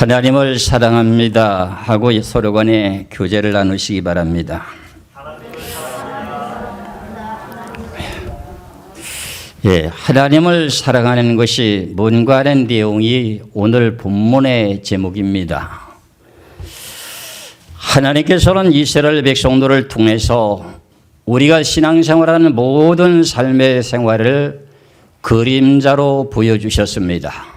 하나님을 사랑합니다 하고 서로 간에 교제를 나누시기 바랍니다. 하나님을 사랑하는 것이 뭔가 하는 내용이 오늘 본문의 제목입니다. 하나님께서는 이스라엘 백성들을 통해서 우리가 신앙생활하는 모든 삶의 생활을 그림자로 보여주셨습니다.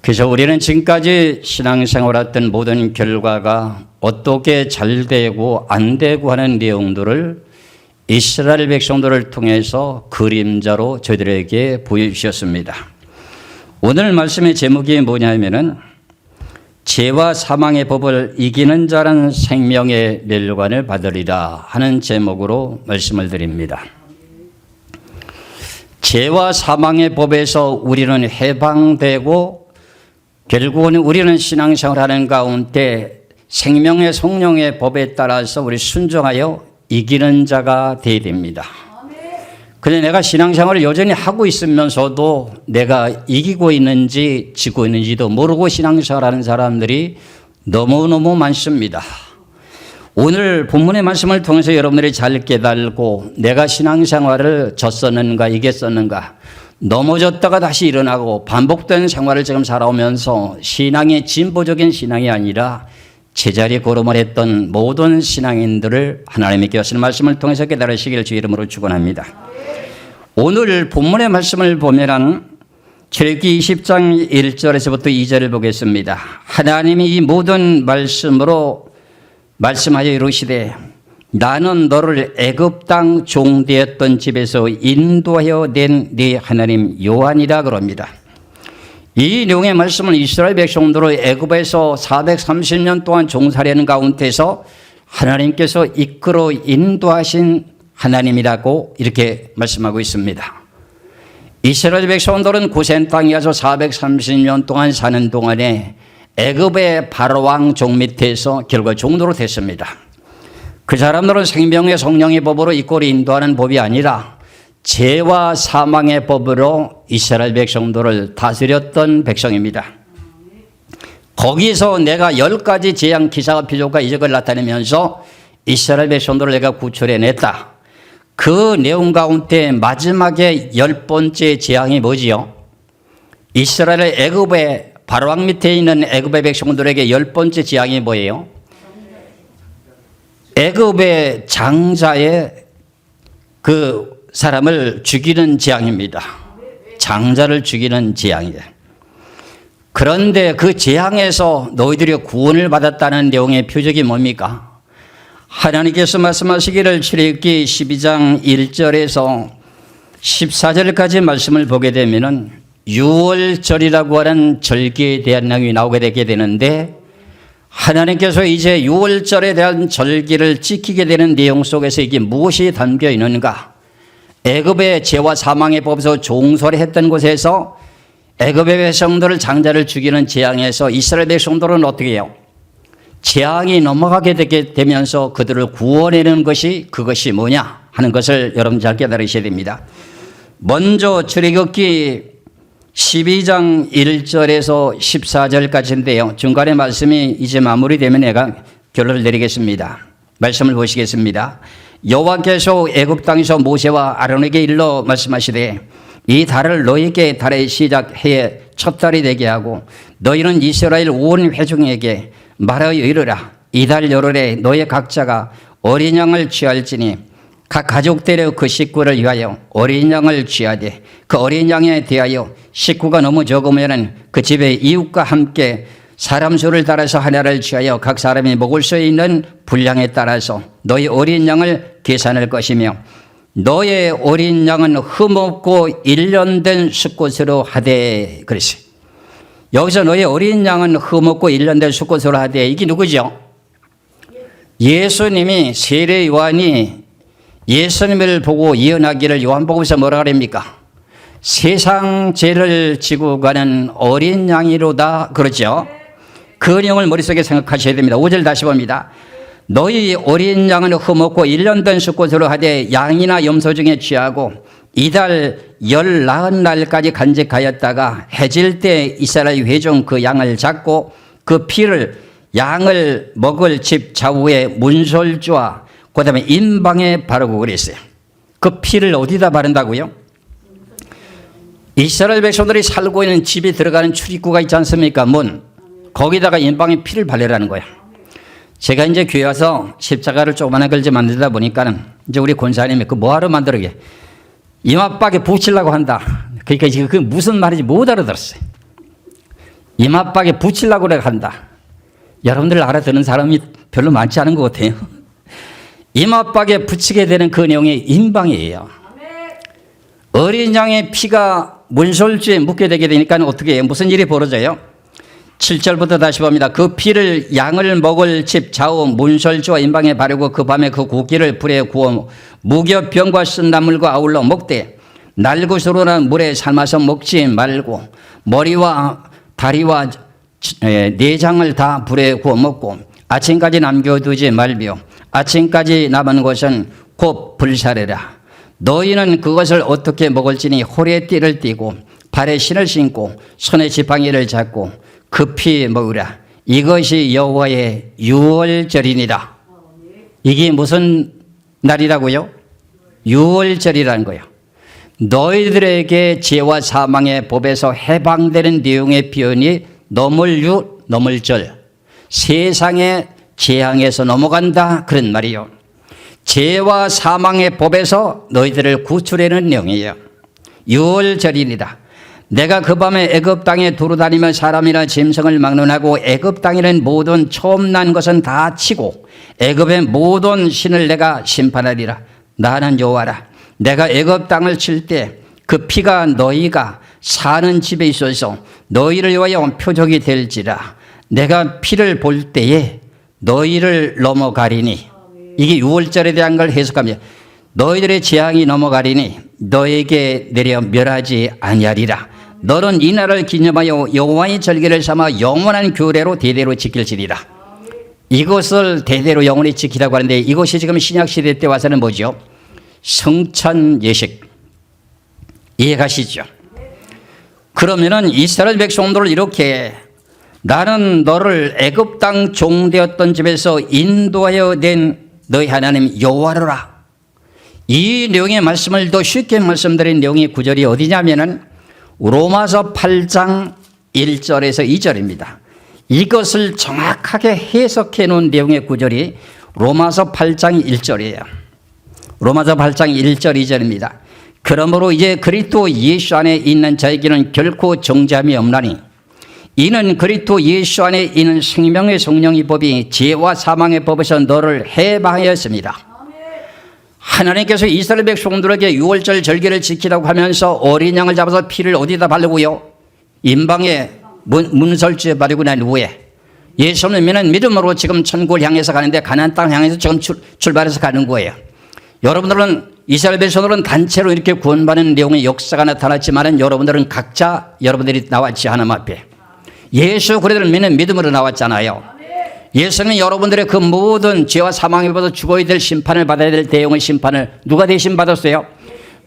그래서 우리는 지금까지 신앙생활했던 모든 결과가 어떻게 잘 되고 안 되고 하는 내용들을 이스라엘 백성들을 통해서 그림자로 저희들에게 보여주셨습니다. 오늘 말씀의 제목이 뭐냐면은 죄와 사망의 법을 이기는 자는 생명의 멸관을 받으리라 하는 제목으로 말씀을 드립니다. 죄와 사망의 법에서 우리는 해방되고 결국은 우리는 신앙생활하는 가운데 생명의 성령의 법에 따라서 우리 순종하여 이기는 자가 되어야 됩니다. 그런데 내가 신앙생활을 여전히 하고 있으면서도 내가 이기고 있는지 지고 있는지도 모르고 신앙생활하는 사람들이 너무너무 많습니다. 오늘 본문의 말씀을 통해서 여러분들이 잘 깨달고 내가 신앙생활을 졌었는가 이겼었는가 넘어졌다가 다시 일어나고 반복된 생활을 지금 살아오면서 신앙이 진보적인 신앙이 아니라 제자리 걸음을 했던 모든 신앙인들을 하나님께 하시는 말씀을 통해서 깨달으시기를 주 이름으로 축원합니다. 오늘 본문의 말씀을 보면 출애굽기 20장 1절에서부터 2절을 보겠습니다. 하나님이 이 모든 말씀으로 말씀하여 이루시되 나는 너를 애굽 땅 종되었던 집에서 인도하여 낸 네 하나님 여호와니라 그럽니다. 이 내용의 말씀은 이스라엘 백성들을 애굽에서 430년 동안 종살이하는 가운데서 하나님께서 이끌어 인도하신 하나님이라고 이렇게 말씀하고 있습니다. 이스라엘 백성들은 고센 땅에 가서 430년 동안 사는 동안에 애굽의 바로왕 종 밑에서 결국 종노로 됐습니다. 그 사람들은 생명의 성령의 법으로 이끌어 인도하는 법이 아니라 죄와 사망의 법으로 이스라엘 백성들을 다스렸던 백성입니다. 거기서 내가 10가지 재앙 기사와 표적과 이적을 나타내면서 이스라엘 백성들을 내가 구출해냈다. 그 내용 가운데 마지막에 10번째 재앙이 뭐지요? 이스라엘의 애굽의 바로왕 밑에 있는 애굽의 백성들에게 10번째 재앙이 뭐예요? 애굽의 장자의 그 사람을 죽이는 재앙입니다. 장자를 죽이는 재앙이에요. 그런데 그 재앙에서 너희들이 구원을 받았다는 내용의 표적이 뭡니까? 하나님께서 말씀하시기를 출애굽기 12장 1절에서 14절까지 말씀을 보게 되면은 유월절이라고 하는 절기에 대한 내용이 나오게 되게 되는데 하나님께서 이제 유월절에 대한 절기를 지키게 되는 내용 속에서 이게 무엇이 담겨 있는가? 애굽의 죄와 사망의 법에서 종살이했던 곳에서 애굽의 백성들을 장자를 죽이는 재앙에서 이스라엘 백성들은 어떻게 해요? 재앙이 넘어가게 되게 되면서 그들을 구원해내는 것이 그것이 뭐냐 하는 것을 여러분 잘 깨달으셔야 됩니다. 먼저 출애굽기 12장 1절에서 14절까지인데요. 중간에 말씀이 이제 마무리되면 내가 결론을 내리겠습니다. 말씀을 보시겠습니다. 여호와께서 애굽 땅에서 모세와 아론에게 일러 말씀하시되 이 달을 너희에게 달의 시작 해의 첫 달이 되게 하고 너희는 이스라엘 온 회중에게 말하여 이르라. 이 달 열흘에 너희 각자가 어린 양을 취할지니 각 가족대로 그 식구를 위하여 어린 양을 취하되 그 어린 양에 대하여 식구가 너무 적으면 그 집의 이웃과 함께 사람 수를 따라서 하나를 취하여 각 사람이 먹을 수 있는 분량에 따라서 너희 어린 양을 계산할 것이며 너의 어린 양은 흠없고 1년 된 수컷으로 하되 그랬어요. 여기서 너의 어린 양은 흠없고 1년 된 수컷으로 하되 이게 누구죠? 예수님이 세례 요한이 예수님을 보고 예언하기를 요한복음에서 뭐라 그럽니까? 세상 죄를 지고 가는 어린 양이로다 그러죠. 그 내용을 머릿속에 생각하셔야 됩니다. 5절 다시 봅니다. 너희 어린 양은 흠없고 1년 된 수컷으로 하되 양이나 염소 중에 취하고 이달 날까지 간직하였다가 해질 때 이스라엘 회중 그 양을 잡고 그 피를 양을 먹을 집 좌우에 문설주와 그다음에 인방에 바르고 그랬어요. 그 피를 어디다 바른다고요? 이스라엘 백성들이 살고 있는 집에 들어가는 출입구가 있지 않습니까? 문. 거기다가 인방에 피를 바르라는 거야. 제가 이제 교회 와서 십자가를 조그마한 걸지 만들다 보니까는 이제 우리 권사님이 그 뭐하러 만들게 이마박에 붙이려고 한다. 그러니까 지금 그 무슨 말인지 못 알아들었어요. 이마박에 붙이려고 한다. 여러분들 알아듣는 사람이 별로 많지 않은 것 같아요. 이마박에 붙이게 되는 그 내용이 인방이에요. 어린 양의 피가 문설주에 묻게 되게 되니까 어떻게 해요? 무슨 일이 벌어져요? 7절부터 다시 봅니다. 그 피를 양을 먹을 집 좌우 문설주와 인방에 바르고 그 밤에 그 고기를 불에 구워 무교병과 쓴나물과 아울러 먹되 날굿으로나 물에 삶아서 먹지 말고 머리와 다리와 내장을 다 불에 구워 먹고 아침까지 남겨두지 말며 아침까지 남은 것은 곧 불사르라. 너희는 그것을 어떻게 먹을지니 홀에 띠를 띠고 발에 신을 신고 손에 지팡이를 잡고 급히 먹으라. 이것이 여호와의 유월절이니라. 이게 무슨 날이라고요? 유월절이라는 거예요. 너희들에게 죄와 사망의 법에서 해방되는 내용의 표현이 너물유, 너물절. 세상의 재앙에서 넘어간다 그런 말이요. 죄와 사망의 법에서 너희들을 구출하는 내용이에요. 유월절이니라. 내가 그 밤에 애굽 땅에 두루다니며 사람이나 짐승을 막론하고 애굽 땅에는 모든 처음 난 것은 다 치고 애굽의 모든 신을 내가 심판하리라. 나는 여호와라. 내가 애굽 땅을 칠 때 그 피가 너희가 사는 집에 있어서 너희를 위하여 표적이 될지라. 내가 피를 볼 때에 너희를 넘어가리니. 이게 유월절에 대한 걸 해석합니다. 너희들의 재앙이 넘어가리니 너에게 내려 멸하지 아니하리라. 너는 이 날을 기념하여 여호와의 절기를 삼아 영원한 규례로 대대로 지킬지니라. 이것을 대대로 영원히 지키라고 하는데 이것이 지금 신약시대 때 와서는 뭐죠? 성찬 예식. 이해가시죠? 그러면은 이스라엘 백성들을 이렇게 나는 너를 애굽 땅 종되었던 집에서 인도하여 낸 너희 하나님 여호와라. 이 내용의 말씀을 더 쉽게 말씀드린 내용의 구절이 어디냐면은 로마서 8장 1절에서 2절입니다. 이것을 정확하게 해석해 놓은 내용의 구절이 로마서 8장 1절이에요. 로마서 8장 1절 2절입니다. 그러므로 이제 그리스도 예수 안에 있는 자에게는 결코 정죄함이 없나니 이는 그리스도 예수 안에 있는 생명의 성령의 법이 죄와 사망의 법에서 너를 해방하였습니다. 하나님께서 이스라엘 백성들에게 유월절 절기를 지키라고 하면서 어린 양을 잡아서 피를 어디다 바르고요? 인방에 문설주에 바르고 난 후에 예수님은 믿음으로 지금 천국을 향해서 가는데 가나안 땅 향해서 지금 출발해서 가는 거예요. 여러분들은 이스라엘 백성들은 단체로 이렇게 구원받는 내용의 역사가 나타났지만 여러분들은 각자 여러분들이 나왔지 하나님 앞에. 예수 그리스도를 믿는 믿음으로 나왔잖아요. 예수는 여러분들의 그 모든 죄와 사망에 받아 죽어야 될 심판을 받아야 될 대형의 심판을 누가 대신 받았어요?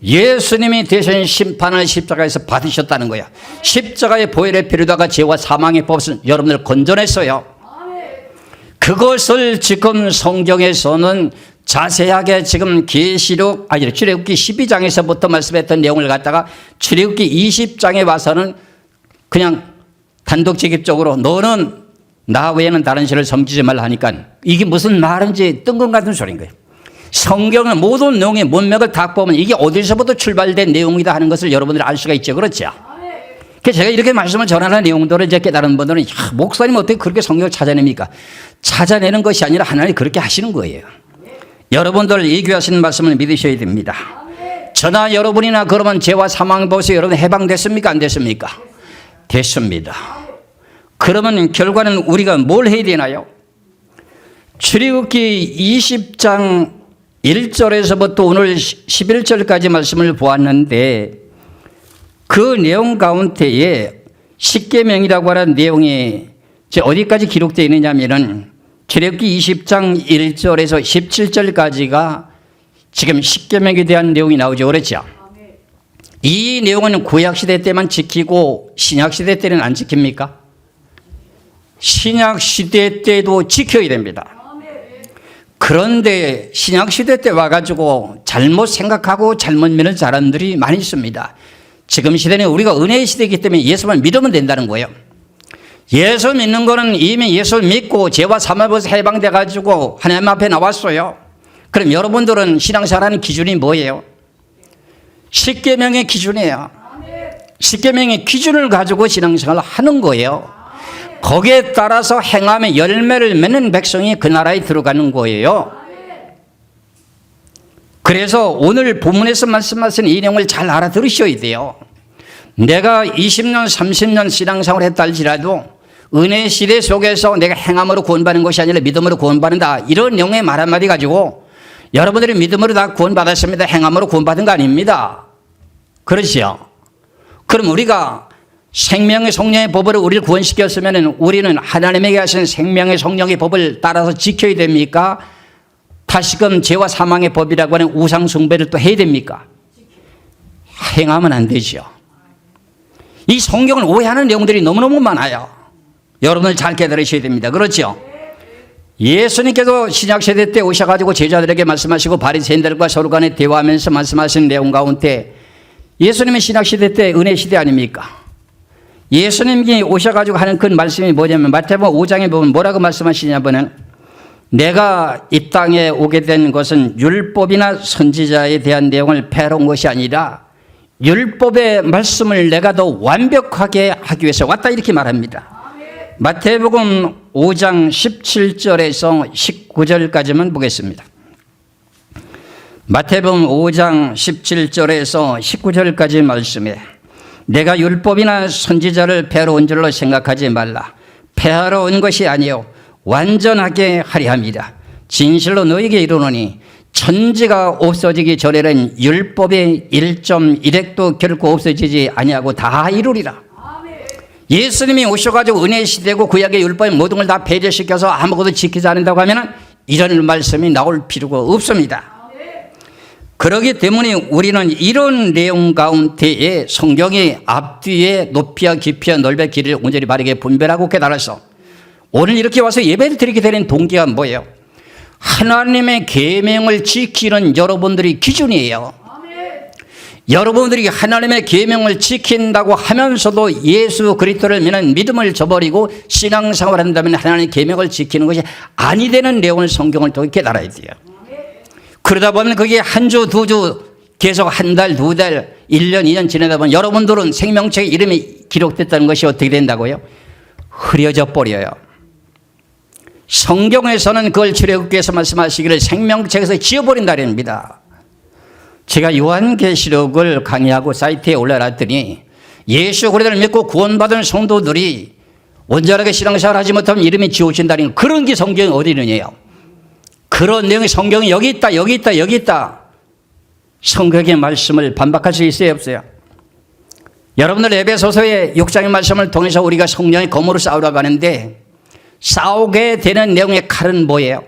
예수님이 대신 심판을 십자가에서 받으셨다는 거예요. 십자가의 보혈의 피로다가 죄와 사망의 법을 여러분들 건져냈어요. 그것을 지금 성경에서는 자세하게 지금 출애굽기 12장에서부터 말씀했던 내용을 갖다가 출애굽기 20장에 와서는 그냥 단독직입적으로 너는 나 외에는 다른 신을 섬기지 말라 하니까 이게 무슨 말인지 뜬금 같은 소리인 거예요. 성경은 모든 내용의 문맥을 다 보면 이게 어디서부터 출발된 내용이다 하는 것을 여러분들이 알 수가 있죠. 그렇죠? 그래서 제가 이렇게 말씀을 전하는 내용들을 이제 깨달은 분들은 목사님 어떻게 그렇게 성경을 찾아냅니까? 찾아내는 것이 아니라 하나님이 그렇게 하시는 거예요. 여러분들 예규하시는 말씀을 믿으셔야 됩니다. 저나 여러분이나 그러면 죄와 사망 법에서 여러분 해방됐습니까? 안 됐습니까? 됐습니다. 그러면 결과는 우리가 뭘 해야 되나요? 출애굽기 20장 1절에서부터 오늘 11절까지 말씀을 보았는데 그 내용 가운데에 십계명이라고 하는 내용이 어디까지 기록되어 있느냐면은 출애굽기 20장 1절에서 17절까지가 지금 십계명에 대한 내용이 나오죠. 그렇죠? 이 내용은 구약시대 때만 지키고 신약시대 때는 안 지킵니까? 신약시대 때도 지켜야 됩니다. 그런데 신약시대 때 와가지고 잘못 생각하고 잘못 믿는 사람들이 많이 있습니다. 지금 시대는 우리가 은혜의 시대이기 때문에 예수만 믿으면 된다는 거예요. 예수 믿는 거는 이미 예수 믿고 죄와 사망에서 해방돼 가지고 하나님 앞에 나왔어요. 그럼 여러분들은 신앙생활하는 기준이 뭐예요? 십계명의 기준이에요. 십계명의 기준을 가지고 신앙생활을 하는 거예요. 거기에 따라서 행함의 열매를 맺는 백성이 그 나라에 들어가는 거예요. 그래서 오늘 본문에서 말씀하신 이 내용을 잘 알아들으셔야 돼요. 내가 20년, 30년 신앙생활을 했다 할지라도 은혜 시대 속에서 내가 행함으로 구원받는 것이 아니라 믿음으로 구원받는다. 이런 내용의 말 한마디 가지고 여러분들이 믿음으로 다 구원받았습니다. 행함으로 구원받은 거 아닙니다. 그렇지요? 그럼 우리가 생명의 성령의 법으로 우리를 구원시켰으면 우리는 하나님에게 하신 생명의 성령의 법을 따라서 지켜야 됩니까? 다시금 죄와 사망의 법이라고 하는 우상 숭배를 또 해야 됩니까? 행하면 안 되죠. 이 성경을 오해하는 내용들이 너무너무 많아요. 여러분들 잘 깨달으셔야 됩니다. 그렇죠? 예수님께서 신약시대 때 오셔가지고 제자들에게 말씀하시고 바리새인들과 서로 간에 대화하면서 말씀하신 내용 가운데 예수님은 신약시대 때 은혜시대 아닙니까? 예수님이 오셔가지고 하는 그 말씀이 뭐냐면 마태복음 5장에 보면 뭐라고 말씀하시냐면은 내가 이 땅에 오게 된 것은 율법이나 선지자에 대한 내용을 폐하러 온 것이 아니라 율법의 말씀을 내가 더 완벽하게 하기 위해서 왔다 이렇게 말합니다. 마태복음 5장 17절에서 19절까지만 보겠습니다. 마태복음 5장 17절에서 19절까지 말씀에 내가 율법이나 선지자를 폐하러 온 줄로 생각하지 말라. 폐하러 온 것이 아니요 완전하게 하려 합니다. 진실로 너에게 이르노니 천지가 없어지기 전에는 율법의 1.1획도 결코 없어지지 아니하고 다 이루리라. 예수님이 오셔가지고 은혜 시대고 구약의 율법의 모든 걸 다 폐지시켜서 아무것도 지키지 않는다고 하면 이런 말씀이 나올 필요가 없습니다. 그렇기 때문에 우리는 이런 내용 가운데에 성경의 앞뒤에 높이와 깊이와 넓이와 길이를 온전히 바르게 분별하고 깨달아서 오늘 이렇게 와서 예배를 드리게 되는 동기가 뭐예요? 하나님의 계명을 지키는 여러분들이 기준이에요. 여러분들이 하나님의 계명을 지킨다고 하면서도 예수 그리스도를 믿는 믿음을 저버리고 신앙생활을 한다면 하나님의 계명을 지키는 것이 아니 되는 내용을 성경을 통해 깨달아야 돼요. 그러다 보면 그게 한 주, 두 주, 계속 한 달, 두 달, 1년, 2년 지내다 보면 여러분들은 생명책에 이름이 기록됐다는 것이 어떻게 된다고요? 흐려져 버려요. 성경에서는 그걸 출애굽기에서 말씀하시기를 생명책에서 지워버린다랍니다. 제가 요한계시록을 강의하고 사이트에 올려놨더니 예수 그리스도를 믿고 구원받은 성도들이 온전하게 신앙생활 하지 못하면 이름이 지워진다는 그런 게 성경에 어디 있느냐요. 그런 내용의 성경이 여기 있다, 여기 있다, 여기 있다. 성경의 말씀을 반박할 수 있어요, 없어요? 여러분들 에베소서의 6장의 말씀을 통해서 우리가 성령의 검으로 싸우라고 하는데 싸우게 되는 내용의 칼은 뭐예요?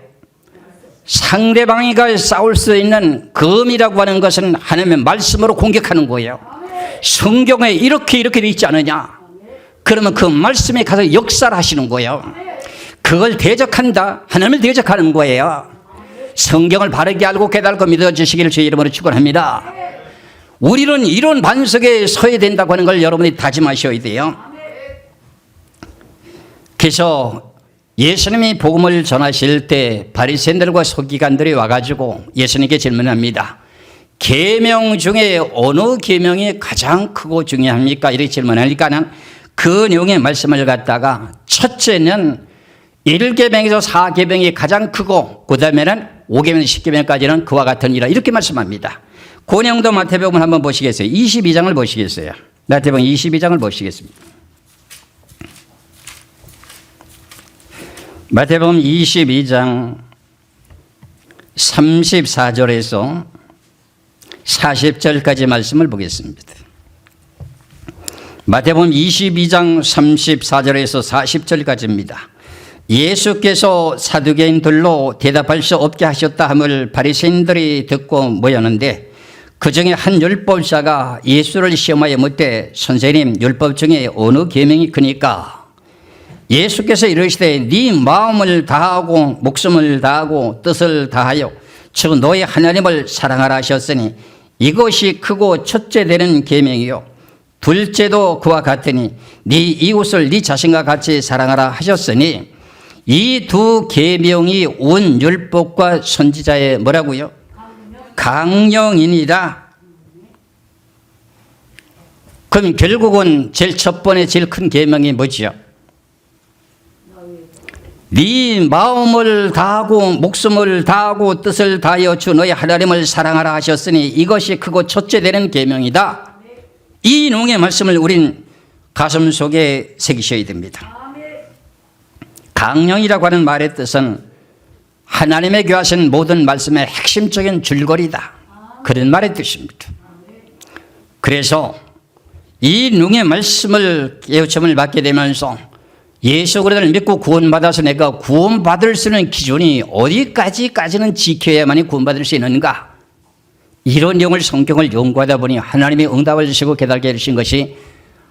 상대방이가 싸울 수 있는 검이라고 하는 것은 하나님의 말씀으로 공격하는 거예요. 성경에 이렇게 돼 있지 않느냐? 그러면 그 말씀에 가서 역사를 하시는 거예요. 그걸 대적한다. 하나님을 대적하는 거예요. 성경을 바르게 알고 깨달고 믿어주시기를 주의 이름으로 축원합니다. 우리는 이런 반석에 서야 된다고 하는 걸 여러분이 다짐하셔야 돼요. 그래서 예수님이 복음을 전하실 때 바리새인들과 서기관들이 와가지고 예수님께 질문합니다. 계명 중에 어느 계명이 가장 크고 중요합니까? 이렇게 질문하니까는 그 내용의 말씀을 갖다가 첫째는 1계명에서 4계명이 가장 크고 그 다음에는 5계명, 10계명까지는 그와 같으니라 이렇게 말씀합니다. 그 내용도 마태복음을 한번 보시겠어요? 22장을 보시겠어요? 마태복음 22장을 보시겠습니다. 마태복음 22장 34절에서 40절까지 말씀을 보겠습니다. 마태복음 22장 34절에서 40절까지입니다. 예수께서 사두개인들로 대답할 수 없게 하셨다 함을 바리새인들이 듣고 모였는데 그 중에 한 율법사가 예수를 시험하여 묻되 선생님 율법 중에 어느 계명이 크니까? 예수께서 이르시되 네 마음을 다하고 목숨을 다하고 뜻을 다하여 즉 너의 하나님을 사랑하라 하셨으니 이것이 크고 첫째 되는 계명이요 둘째도 그와 같으니 네 이웃을 네 자신과 같이 사랑하라 하셨으니 이 두 계명이 온 율법과 선지자의 뭐라고요? 강령이니라. 그럼 결국은 제일 첫 번째 제일 큰 계명이 뭐지요? 네 마음을 다하고 목숨을 다하고 뜻을 다하여 주 너의 하나님을 사랑하라 하셨으니 이것이 크고 첫째 되는 계명이다. 이 내용의 말씀을 우린 가슴 속에 새기셔야 됩니다. 강령이라고 하는 말의 뜻은 하나님의 교하신 모든 말씀의 핵심적인 줄거리다. 그런 말의 뜻입니다. 그래서 이 내용의 말씀을 깨우침을 받게 되면서 예수 그리스도를 믿고 구원받아서 내가 구원받을 수 있는 기준이 어디까지는 지켜야만이 구원받을 수 있는가? 이런 내용을 성경을 연구하다 보니 하나님이 응답을 주시고 깨닫게 해주신 것이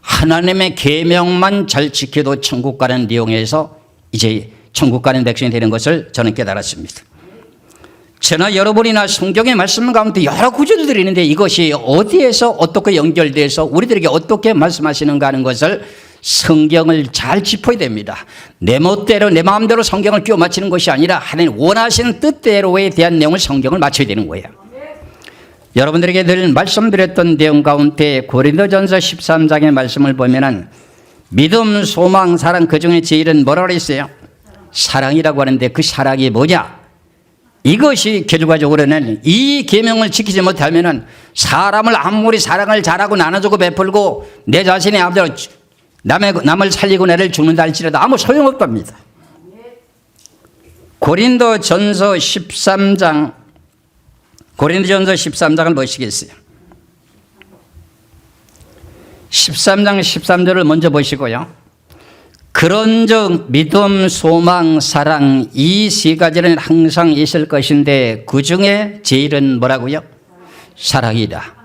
하나님의 계명만 잘 지켜도 천국 가는 내용에서 이제 천국 가는 백성이 되는 것을 저는 깨달았습니다. 저나 여러분이나 성경의 말씀 가운데 여러 구절들이 있는데 이것이 어디에서 어떻게 연결돼서 우리들에게 어떻게 말씀하시는가 하는 것을 성경을 잘 짚어야 됩니다. 내 멋대로 내 마음대로 성경을 끼워 맞추는 것이 아니라 하나님 원하시는 뜻대로에 대한 내용을 성경을 맞춰야 되는 거예요. 여러분들에게 늘 말씀드렸던 내용 가운데 고린도전서 13장의 말씀을 보면은 믿음, 소망, 사랑 그 중에 제일은 뭐라고 했어요? 사랑이라고 하는데 그 사랑이 뭐냐? 이것이 결과적으로는 이 계명을 지키지 못하면은 사람을 아무리 사랑을 잘하고 나눠주고 베풀고 내 자신의 앞대로 남을 살리고 나를 죽는다 할지라도 아무 소용없답니다. 고린도전서 13장을 보시겠어요? 13장 13절을 먼저 보시고요. 그런즉 믿음, 소망, 사랑 이 세 가지는 항상 있을 것인데 그 중에 제일은 뭐라고요? 사랑이다.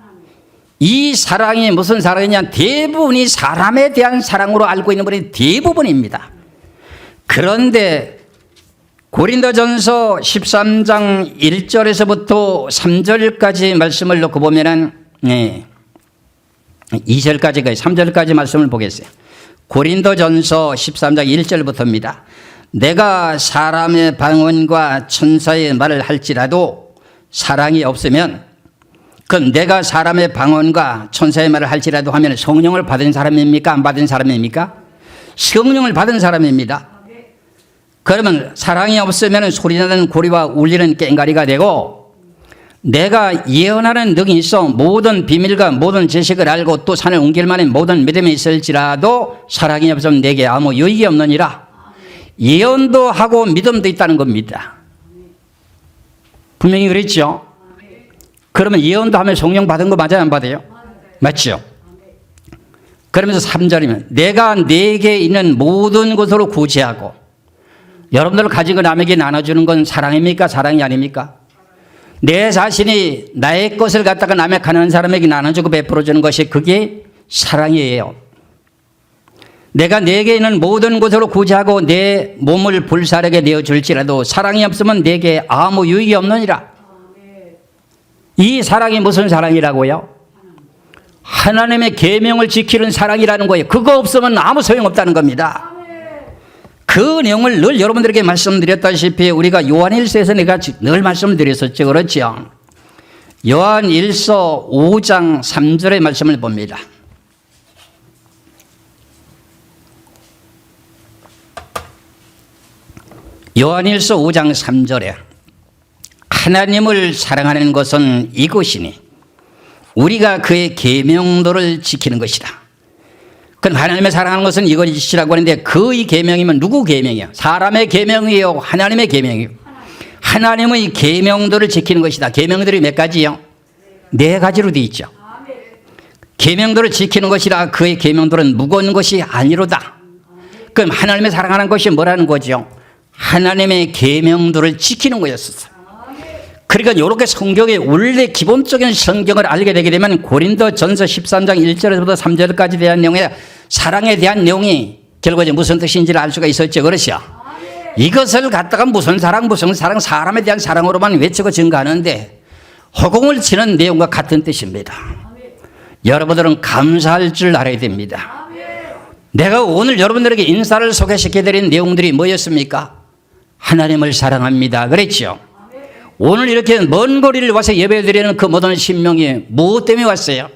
이 사랑이 무슨 사랑이냐? 대부분이 사람에 대한 사랑으로 알고 있는 분이 대부분입니다. 그런데 고린도전서 13장 1절에서부터 3절까지 말씀을 놓고 보면은 2절까지 3절까지 말씀을 보겠어요. 고린도전서 13장 1절부터입니다. 내가 사람의 방언과 천사의 말을 할지라도 사랑이 없으면 그럼 내가 사람의 방언과 천사의 말을 할지라도 하면 성령을 받은 사람입니까? 안 받은 사람입니까? 성령을 받은 사람입니다. 그러면 사랑이 없으면 소리나는 고리와 울리는 꽹과리가 되고 내가 예언하는 능이 있어 모든 비밀과 모든 지식을 알고 또 산을 옮길 만한 모든 믿음이 있을지라도 사랑이 없으면 내게 아무 유익이 없느니라. 예언도 하고 믿음도 있다는 겁니다. 분명히 그랬죠. 그러면 예언도 하면 성령 받은 거 맞아요? 안 받아요? 맞죠? 그러면서 3절이면 내가 내게 있는 모든 것으로 구제하고 여러분들 가지고 남에게 나눠주는 건 사랑입니까? 사랑이 아닙니까? 내 자신이 나의 것을 갖다가 남의 가난한 사람에게 나눠주고 베풀어주는 것이 그게 사랑이에요. 내가 내게 있는 모든 것으로 구제하고 내 몸을 불사르게 내어줄지라도 사랑이 없으면 내게 아무 유익이 없느니라. 이 사랑이 무슨 사랑이라고요? 하나님의 계명을 지키는 사랑이라는 거예요. 그거 없으면 아무 소용없다는 겁니다. 그 내용을 늘 여러분들에게 말씀드렸다시피 우리가 요한일서에서 내가 늘 말씀을 드렸었죠. 그렇죠? 요한일서 5장 3절의 말씀을 봅니다. 요한일서 5장 3절에 하나님을 사랑하는 것은 이것이니 우리가 그의 계명도를 지키는 것이다. 그럼 하나님의 사랑하는 것은 이것이라고 하는데 그 이 계명이면 누구 계명이요? 사람의 계명이요? 하나님의 계명이요? 하나님의 계명도를 지키는 것이다. 계명들이 몇 가지요? 4가지로 되어 있죠. 계명도를 지키는 것이라 그의 계명도는 무거운 것이 아니로다. 그럼 하나님의 사랑하는 것이 뭐라는 거죠? 하나님의 계명도를 지키는 거였었어요. 그러니까 이렇게 성경의 원래 기본적인 성경을 알게 되게 되면 고린도전서 13장 1절에서부터 3절까지 대한 내용에 사랑에 대한 내용이 결국 이제 무슨 뜻인지를 알 수가 있었죠. 그렇죠? 이것을 갖다가 무슨 사랑 사람에 대한 사랑으로만 외치고 증가하는데 허공을 치는 내용과 같은 뜻입니다. 여러분들은 감사할 줄 알아야 됩니다. 내가 오늘 여러분들에게 인사를 소개시켜드린 내용들이 뭐였습니까? 하나님을 사랑합니다. 그랬죠? 오늘 이렇게 먼 거리를 와서 예배드리는 그 모든 신명이 무엇 때문에 왔어요?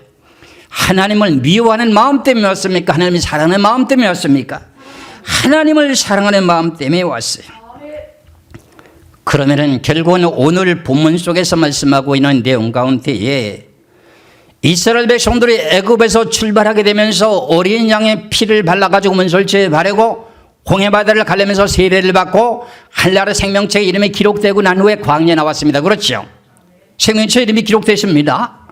하나님을 미워하는 마음 때문에 왔습니까? 하나님을 사랑하는 마음 때문에 왔습니까? 하나님을 사랑하는 마음 때문에 왔어요. 그러면은 결국은 오늘 본문 속에서 말씀하고 있는 내용 가운데에 이스라엘 백성들이 애굽에서 출발하게 되면서 어린 양의 피를 발라가지고 문설주에 바르고 홍해바다를 가르면서 세례를 받고 한나라 생명책 이름이 기록되고 난 후에 광야에 나왔습니다. 그렇죠? 생명책 이름이 기록됐습니다.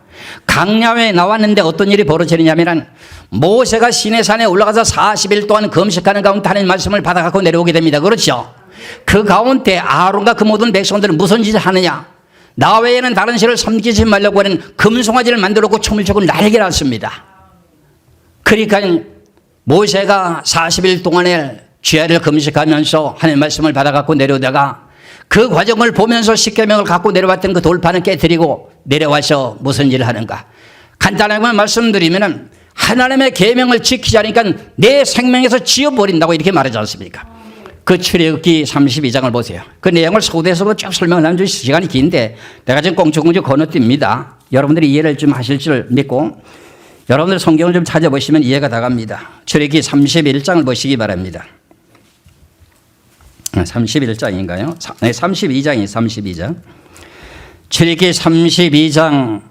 광야에 나왔는데 어떤 일이 벌어지느냐면 모세가 시내산에 올라가서 40일 동안 금식하는 가운데 하나님 말씀을 받아갖고 내려오게 됩니다. 그렇죠? 그 가운데 아론과 그 모든 백성들은 무슨 짓을 하느냐? 나 외에는 다른 신을 섬기지 말라고 하는 금송아지를 만들었고 춤을 추고 날개 났습니다. 그러니까 모세가 40일 동안에 죄를 금식하면서 하나님 말씀을 받아갖고 내려오다가 그 과정을 보면서 십계명을 갖고 내려왔던 그 돌판을 깨뜨리고 내려와서 무슨 일을 하는가? 간단하게 말씀드리면 하나님의 계명을 지키지 않으니까 내 생명에서 지워버린다고 이렇게 말하지 않습니까? 그 출애굽기 32장을 보세요. 그 내용을 소대에서도 쭉 설명을 하면 시간이 긴데 내가 지금 꽁충꽁충 건너뜁니다. 여러분들이 이해를 좀 하실 줄 믿고 여러분들 성경을 좀 찾아보시면 이해가 다 갑니다. 출애굽기 31장을 보시기 바랍니다. 31장인가요? 네, 32장이에요. 32장. 출애굽기 32장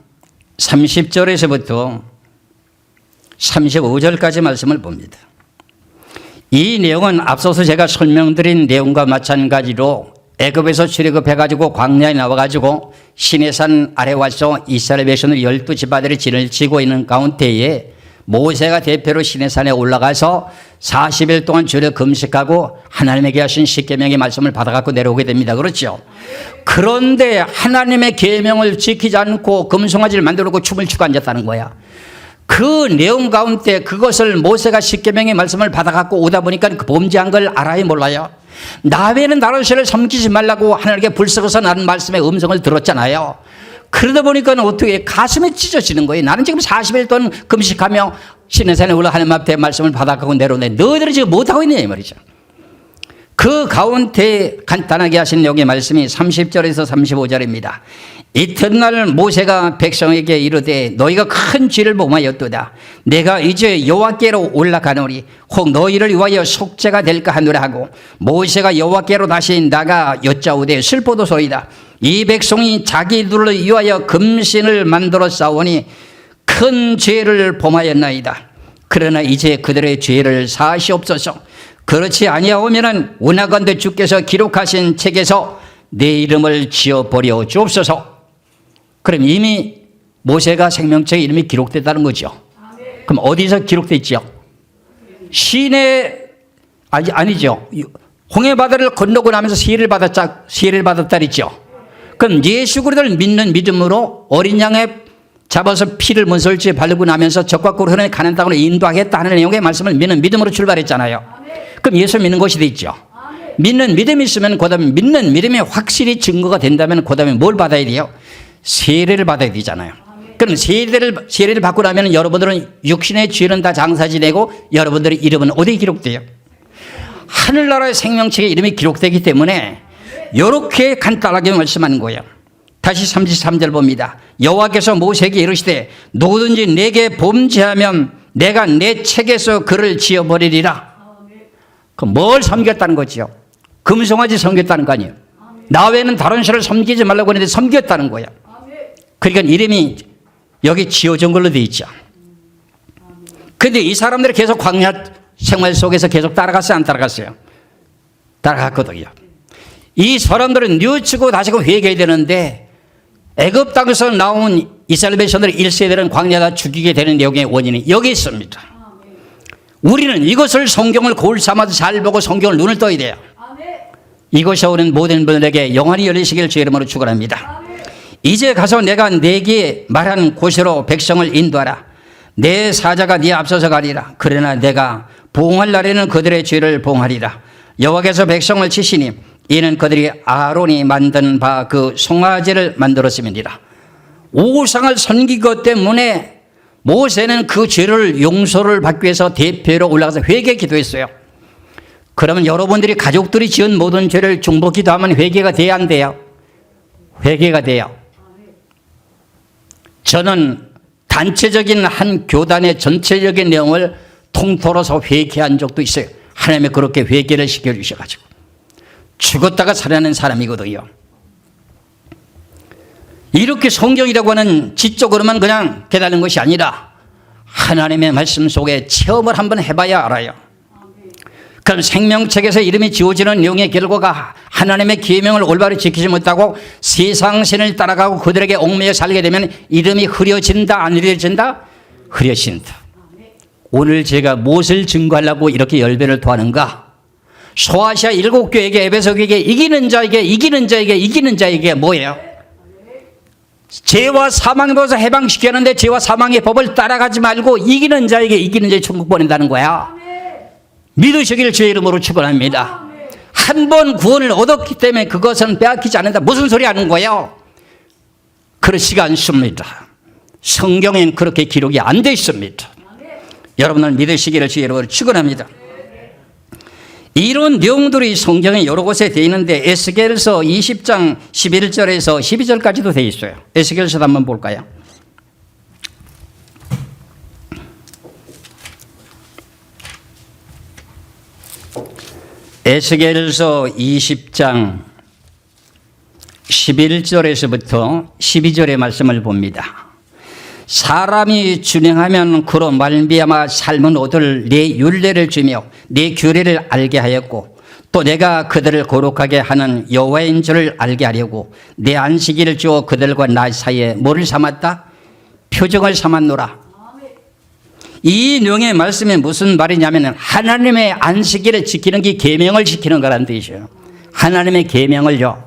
30절에서부터 35절까지 말씀을 봅니다. 이 내용은 앞서서 제가 설명드린 내용과 마찬가지로 애굽에서 출애굽해가지고 광야에 나와가지고 시내산 아래 와서 이스라엘 백성들 12지파들이 진을 치고 있는 가운데에 모세가 대표로 시내산에 올라가서 40일 동안 주를 금식하고 하나님에게 하신 십계명의 말씀을 받아갖고 내려오게 됩니다. 그렇죠? 그런데 하나님의 계명을 지키지 않고 금송아지를 만들고 춤을 추고 앉았다는 거야. 그 내용 가운데 그것을 모세가 십계명의 말씀을 받아갖고 오다 보니까 그 범죄한 걸 알아요, 몰라요? 나 외에는 다른 신을 섬기지 말라고 하나님께 불쌍해서 나는 말씀의 음성을 들었잖아요. 그러다 보니까 어떻게 가슴에 찢어지는 거예요. 나는 지금 40일 동안 금식하며 시내산에 올라 하나님 앞에 말씀을 받아가고 내려오는데 너희들은 지금 못하고 있냐 이 말이죠. 그 가운데 간단하게 하신 내용의 말씀이 30절에서 35절입니다. 이튿날 모세가 백성에게 이르되 너희가 큰 죄를 범하였도다. 내가 이제 여호와께로 올라가노니 혹 너희를 위하여 속죄가 될까 하노라 하고 모세가 여호와께로 다시 나가 여짜오되 슬퍼도소이다. 이 백성이 자기들을 위하여 금신을 만들어 싸우니 큰 죄를 범하였나이다. 그러나 이제 그들의 죄를 사하시옵소서. 그렇지 아니하오면은 원하건대 주께서 기록하신 책에서 내 이름을 지어버려 주옵소서. 그럼 이미 모세가 생명책에 이름이 기록됐다는 거죠. 그럼 어디서 기록됐죠? 시내 아니죠. 홍해바다를 건너고 나면서 세례를 받았다 그랬죠. 그럼 예수 그리스도를 믿는 믿음으로 어린 양에 잡아서 피를 문설주에 바르고 나면서 적과 꿀 흐르는 가나안 땅으로 인도하겠다 하는 내용의 말씀을 믿는 믿음으로 출발했잖아요. 그럼 예수 믿는 것이 되죠. 믿는 믿음이 있으면 그다음에 믿는 믿음이 확실히 증거가 된다면 그다음에 뭘 받아야 돼요? 세례를 받아야 되잖아요. 그럼 세례를 받고 나면 여러분들은 육신의 죄는 다 장사지내고 여러분들의 이름은 어디에 기록돼요? 하늘나라의 생명책에 이름이 기록되기 때문에 이렇게 간단하게 말씀하는 거예요. 다시 33절 봅니다. 여호와께서 모세에게 이르시되 누구든지 내게 범죄하면 내가 내 책에서 그를 지어버리리라. 그럼 뭘 섬겼다는 거지요? 금송아지 섬겼다는 거 아니에요? 나 외에는 다른 신을 섬기지 말라고 했는데 섬겼다는 거야. 그러니까 이름이 여기 지어진 걸로 돼 있죠. 그런데 이 사람들이 계속 광야 생활 속에서 계속 따라갔어요, 안 따라갔어요? 따라갔거든요. 이 사람들은 뉘우치고 다시금 회개해야 되는데 애굽 땅에서 나온 이스라엘 백성들 1세대는 광야가 죽이게 되는 내용의 원인이 여기 있습니다. 우리는 이것을 성경을 거울 삼아서 잘 보고 성경을 눈을 떠야 돼요. 이것이 오는 모든 분들에게 영원히 열리시길 주의 이름으로 축원합니다. 이제 가서 내가 네게 말한 곳으로 백성을 인도하라. 내 사자가 네 앞서서 가리라. 그러나 내가 보응할 날에는 그들의 죄를 보응하리라. 여호와께서 백성을 치시니 이는 그들이 아론이 만든 바 그 송아지를 만들었음이니라. 우상을 섬긴 것 때문에 모세는 그 죄를 용서를 받기 위해서 대표로 올라가서 회개 기도했어요. 그러면 여러분들이 가족들이 지은 모든 죄를 중보 기도하면 회개가 돼야 안 돼요? 회개가 돼요. 저는 단체적인 한 교단의 전체적인 내용을 통틀어서 회개한 적도 있어요. 하나님이 그렇게 회개를 시켜주셔가지고 죽었다가 살아나는 사람이거든요. 이렇게 성경이라고 하는 지적으로만 그냥 깨달은 것이 아니라 하나님의 말씀 속에 체험을 한번 해봐야 알아요. 그럼 생명책에서 이름이 지워지는 내용의 결과가 하나님의 계명을 올바로 지키지 못하고 세상 신을 따라가고 그들에게 얽매여 살게 되면 이름이 흐려진다, 안 흐려진다? 흐려진다. 오늘 제가 무엇을 증거하려고 이렇게 열변을 토하는가? 소아시아 7교회에게 에베소 교회에게 이기는 자에게 뭐예요? 죄와 사망에서 해방시켜야 하는데 죄와 사망의 법을 따라가지 말고 이기는 자에게 천국 보낸다는 거야. 믿으시길 주의 이름으로 축원합니다. 한 번 구원을 얻었기 때문에 그것은 빼앗기지 않는다. 무슨 소리 하는 거예요? 그렇지가 않습니다. 성경엔 그렇게 기록이 안 돼 있습니다. 여러분을 믿으시기를 주의 이름으로 축원합니다. 이런 내용들이 성경에 여러 곳에 되어 있는데 에스겔서 20장 11절에서 12절까지도 되어 있어요. 에스겔서 한번 볼까요? 에스겔서 20장 11절에서부터 12절의 말씀을 봅니다. 사람이 준행하면 그로 말미암아 삶은 얻을 내 율례를 주며 내 규례를 알게 하였고 또 내가 그들을 거룩하게 하는 여호와인 줄을 알게 하려고 내 안식일을 주어 그들과 나 사이에 뭐를 삼았다? 표정을 삼았노라. 이 내용의 말씀이 무슨 말이냐면 하나님의 안식일을 지키는 게 계명을 지키는 거란 뜻이에요. 하나님의 계명을요.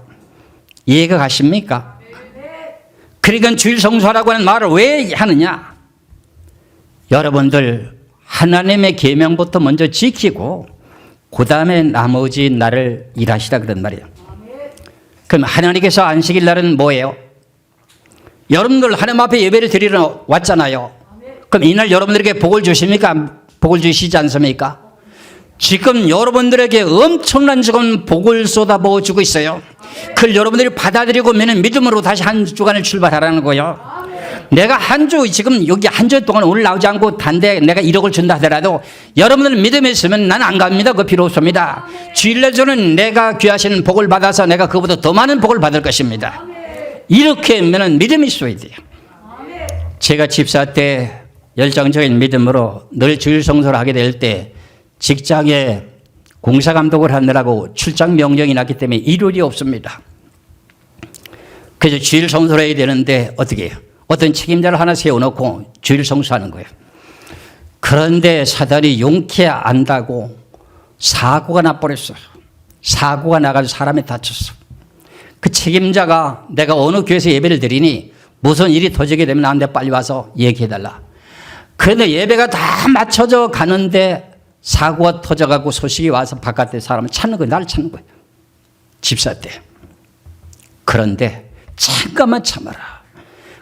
이해가 가십니까? 그러니까 주일 성수하라고 하는 말을 왜 하느냐? 여러분들 하나님의 계명부터 먼저 지키고 그 다음에 나머지 날을 일하시라 그런 말이에요. 그럼 하나님께서 안식일 날은 뭐예요? 여러분들 하나님 앞에 예배를 드리러 왔잖아요. 그럼 이날 여러분들에게 복을 주십니까? 복을 주시지 않습니까? 지금 여러분들에게 엄청난 지금 복을 쏟아부어 주고 있어요. 그걸 여러분들이 받아들이고 믿음으로 다시 한 주간을 출발하라는 거예요. 내가 한 주 지금 여기 한 주 동안 오늘 나오지 않고 단대 내가 1억을 준다 하더라도 여러분들 믿음이 있으면 난 안 갑니다. 그거 필요 없습니다. 주일날 저는 내가 귀하신 복을 받아서 내가 그보다 더 많은 복을 받을 것입니다. 이렇게 하면 믿음이 있어야 돼요. 제가 집사 때 열정적인 믿음으로 늘 주일 성소를 하게 될 때 직장에 공사 감독을 하느라고 출장 명령이 났기 때문에 일요일이 없습니다. 그래서 주일 성소를 해야 되는데 어떻게 해요? 어떤 책임자를 하나 세워놓고 주일 성수하는 거예요. 그런데 사단이 용케 안다고 사고가 나버렸어요. 사고가 나가지고 사람이 다쳤어. 그 책임자가 내가 어느 교회에서 예배를 드리니 무슨 일이 터지게 되면 나한테 빨리 와서 얘기해달라. 그런데 예배가 다 맞춰져 가는데 사고가 터져가고 소식이 와서 바깥에 사람을 찾는 거예요. 나를 찾는 거예요. 집사 때. 그런데 잠깐만 참아라.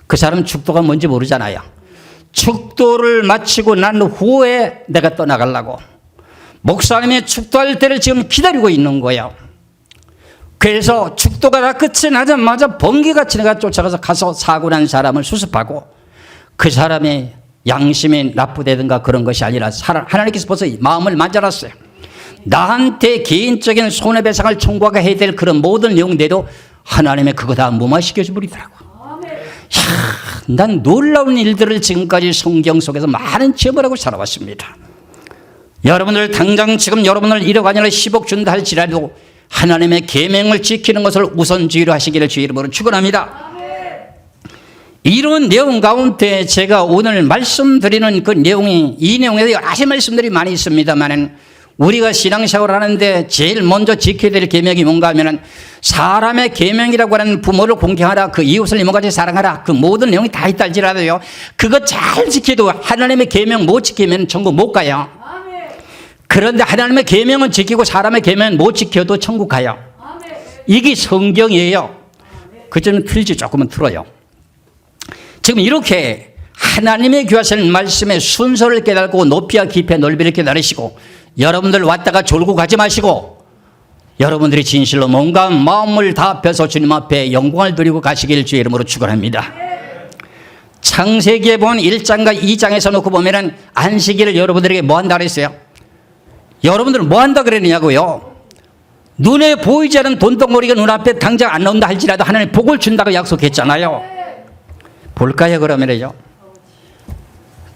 그 사람 축도가 뭔지 모르잖아요. 축도를 마치고 난 후에 내가 떠나가려고 목사님이 축도할 때를 지금 기다리고 있는 거예요. 그래서 축도가 다 끝이 나자마자 번개같이 내가 쫓아가서 가서 사고 난 사람을 수습하고 그 사람이 양심이 나쁘다든가 그런 것이 아니라 하나님께서 벌써 마음을 만져놨어요. 나한테 개인적인 손해배상을 청구하게 해야 될 그런 모든 내용들도 하나님의 그거 다 무마시켜 버리더라고요. 난 놀라운 일들을 지금까지 성경 속에서 많은 체험을 하고 살아왔습니다. 여러분들 당장 지금 여러분을 1억 아니라 10억 준다 할지라도 하나님의 계명을 지키는 것을 우선주의로 하시기를 주의 이름으로 축원합니다. 이런 내용 가운데 제가 오늘 말씀드리는 그 내용이 이 내용에 여러 가지 말씀들이 많이 있습니다만 우리가 신앙생활을 하는데 제일 먼저 지켜야 될 계명이 뭔가 하면은 사람의 계명이라고 하는 부모를 공경하라, 그 이웃을 이모같이 사랑하라, 그 모든 내용이 다 있다 할지라도요, 그거 잘 지켜도 하나님의 계명 못 지키면 천국 못 가요. 그런데 하나님의 계명은 지키고 사람의 계명은 못 지켜도 천국 가요. 이게 성경이에요. 그 점은 틀지 조금은 틀어요. 지금 이렇게 하나님의 귀하신 말씀의 순서를 깨달고 높이와 깊이와 넓이를 깨달으시고, 여러분들 왔다가 졸고 가지 마시고 여러분들이 진실로 몸과 마음을 다합해서 주님 앞에 영광을 드리고 가시길 주의 이름으로 축원합니다. 창세기에 보면 1장과 2장에서 놓고 보면은 안식일을 여러분들에게 뭐 한다 그랬어요? 여러분들은 뭐 한다 그랬냐고요? 눈에 보이지 않은 돈덩어리가 눈앞에 당장 안 나온다 할지라도 하나님 복을 준다고 약속했잖아요. 볼까요 그러면요?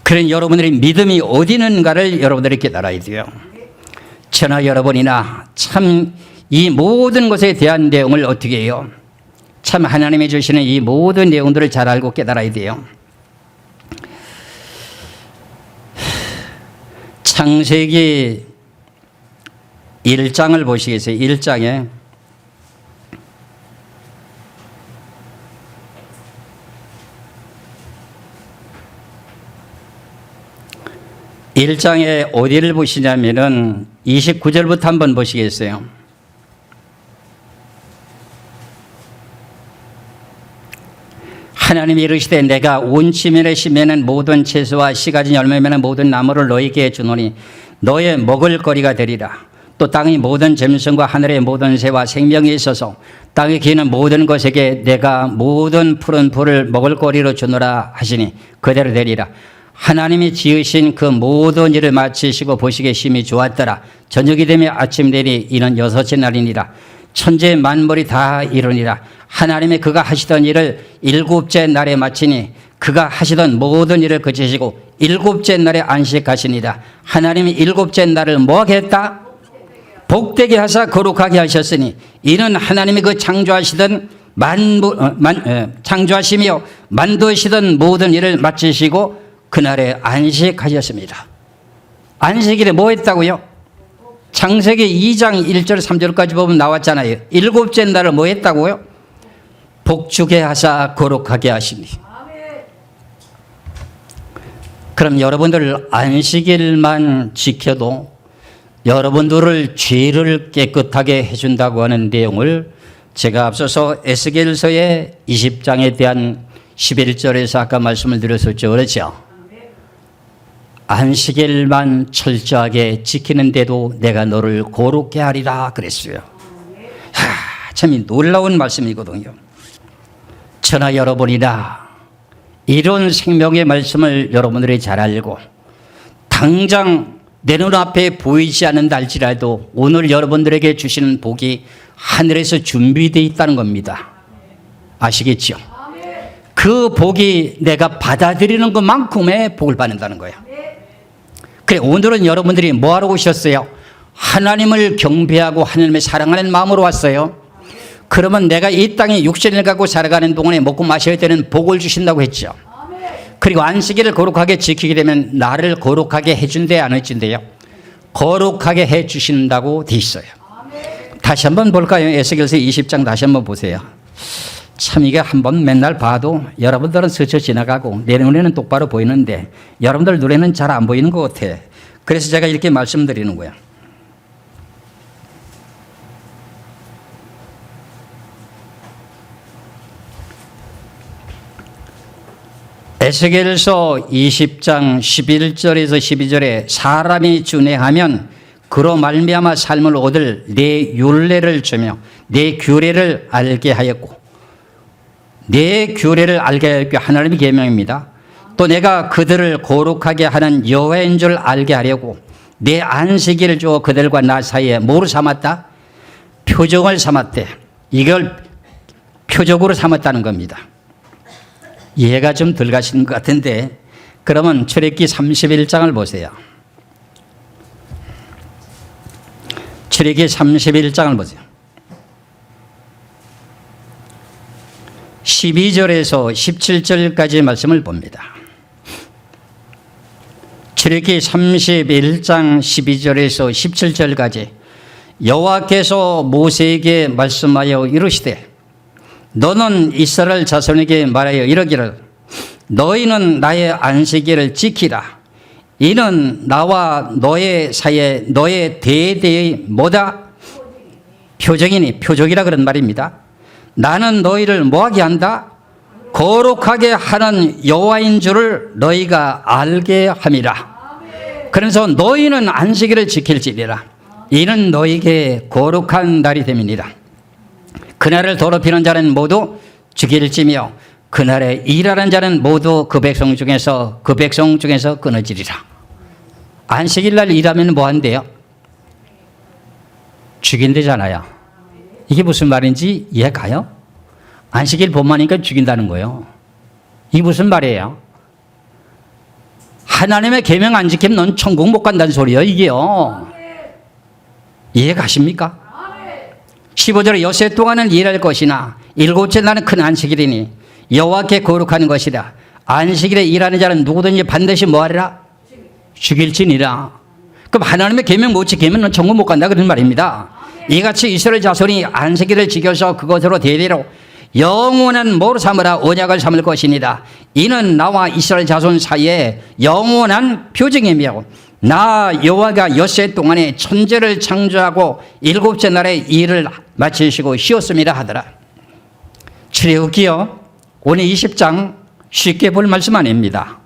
그런 여러분들의 믿음이 어디 있는가를 여러분들이 깨달아야 돼요. 저나 여러분이나 참 이 모든 것에 대한 내용을 어떻게 해요? 참 하나님이 주시는 이 모든 내용들을 잘 알고 깨달아야 돼요. 창세기 1장을 보시겠어요? 1장에 어디를 보시냐면은 29절부터 한번 보시겠어요? 하나님이 이르시되 내가 온 지면에 심에는 모든 채소와 씨 가진 열매매는 모든 나무를 너에게 주노니 너의 먹을 거리가 되리라. 또 땅의 모든 짐승과 하늘의 모든 새와 생명이 있어서 땅에 기는 모든 것에게 내가 모든 푸른 풀을 먹을 거리로 주노라 하시니 그대로 되리라. 하나님이 지으신 그 모든 일을 마치시고 보시기에 심히 좋았더라. 저녁이 되며 아침 되니 이는 6째 날이니라. 천재 만물이 다 이루니라. 하나님이 그가 하시던 일을 7째 날에 마치니 그가 하시던 모든 일을 그치시고 7째 날에 안식하시니라. 하나님이 7째 날을 뭐하게 했다? 복되게 하사 거룩하게 하셨으니 이는 하나님이 그 창조하시며 만드시던 모든 일을 마치시고 그날에 안식하셨습니다. 안식일에 뭐 했다고요? 창세기 2장 1절 3절까지 보면 나왔잖아요. 7째 날을 뭐 했다고요? 복주게 하사 거룩하게 하시니. 그럼 여러분들 안식일만 지켜도 여러분들을 죄를 깨끗하게 해준다고 하는 내용을 제가 앞서서 에스겔서의 20장에 대한 11절에서 아까 말씀을 드렸었죠. 그렇죠? 안식일만 철저하게 지키는데도 내가 너를 거룩게 하리라 그랬어요. 참 놀라운 말씀이거든요. 저나 여러분이나 이런 생명의 말씀을 여러분들이 잘 알고 당장 내 눈앞에 보이지 않는다 할지라도 오늘 여러분들에게 주시는 복이 하늘에서 준비되어 있다는 겁니다. 아시겠죠? 그 복이 내가 받아들이는 것만큼의 복을 받는다는 거예요. 그래, 오늘은 여러분들이 뭐하러 오셨어요? 하나님을 경배하고 하나님을 사랑하는 마음으로 왔어요. 그러면 내가 이 땅에 육신을 갖고 살아가는 동안에 먹고 마셔야 되는 복을 주신다고 했죠. 그리고 안식일을 거룩하게 지키게 되면 나를 거룩하게 해준대 안 해준대요? 거룩하게 해주신다고 돼 있어요. 다시 한번 볼까요? 에스겔서 20장 다시 한번 보세요. 참 이게 한번 맨날 봐도 여러분들은 스쳐 지나가고 내 눈에는 똑바로 보이는데 여러분들 눈에는 잘 안 보이는 것 같아. 그래서 제가 이렇게 말씀드리는 거야. 에스겔서 20장 11절에서 12절에 사람이 준행하면 그로 말미암아 삶을 얻을 내 율례를 주며 내 규례를 알게 하였고, 내 규례를 알게 하였고 하나님의 계명입니다. 또 내가 그들을 거룩하게 하는 여호와인 줄 알게 하려고 내 안식일을 주어 그들과 나 사이에 뭐로 삼았다? 표적을 삼았대. 이걸 표적으로 삼았다는 겁니다. 이해가 좀 덜 가시는 것 같은데, 그러면 출애굽기 31장을 보세요. 출애굽기 31장을 보세요. 12절에서 17절까지 말씀을 봅니다. 출애굽기 31장 12절에서 17절까지 여호와께서 모세에게 말씀하여 이르시되 너는 이스라엘 자손에게 말하여 이르기를 너희는 나의 안식일을 지키라. 이는 나와 너의 사이에 너의 대대의 뭐다? 표적이니 표적이라 그런 말입니다. 나는 너희를 뭐하게 한다? 거룩하게 하는 여호와인 줄을 너희가 알게 함이라. 그래서 너희는 안식일을 지킬지니라. 이는 너희에게 거룩한 날이 됨이니라. 그날을 더럽히는 자는 모두 죽일지며 그날에 일하는 자는 모두 그 백성 중에서 끊어지리라. 안식일 날 일하면 뭐 한대요? 죽인대잖아요. 이게 무슨 말인지 이해가요? 안식일 본만이니까 죽인다는 거예요. 이게 무슨 말이에요? 하나님의 계명 안 지키면 넌 천국 못 간다는 소리예요, 이게요. 이해 가십니까? 15절에 여세 동안은 일할 것이나 일곱째 날은 큰 안식일이니 여호와께 거룩한 것이라. 안식일에 일하는 자는 누구든지 반드시 뭐하리라? 죽일지니라. 그럼 하나님의 계명 못 지키면 넌 천국 못 간다 그런 말입니다. 이같이 이스라엘 자손이 안식일을 지켜서 그것으로 대대로 영원한 뭐로 삼으라? 언약을 삼을 것이니라. 이는 나와 이스라엘 자손 사이에 영원한 표징이며 나 여호와가 엿새 동안에 천지를 창조하고 일곱째 날에 일을 마치시고 쉬었음이라 하더라. 출애굽기요 오늘 20장 쉽게 볼 말씀 아닙니다.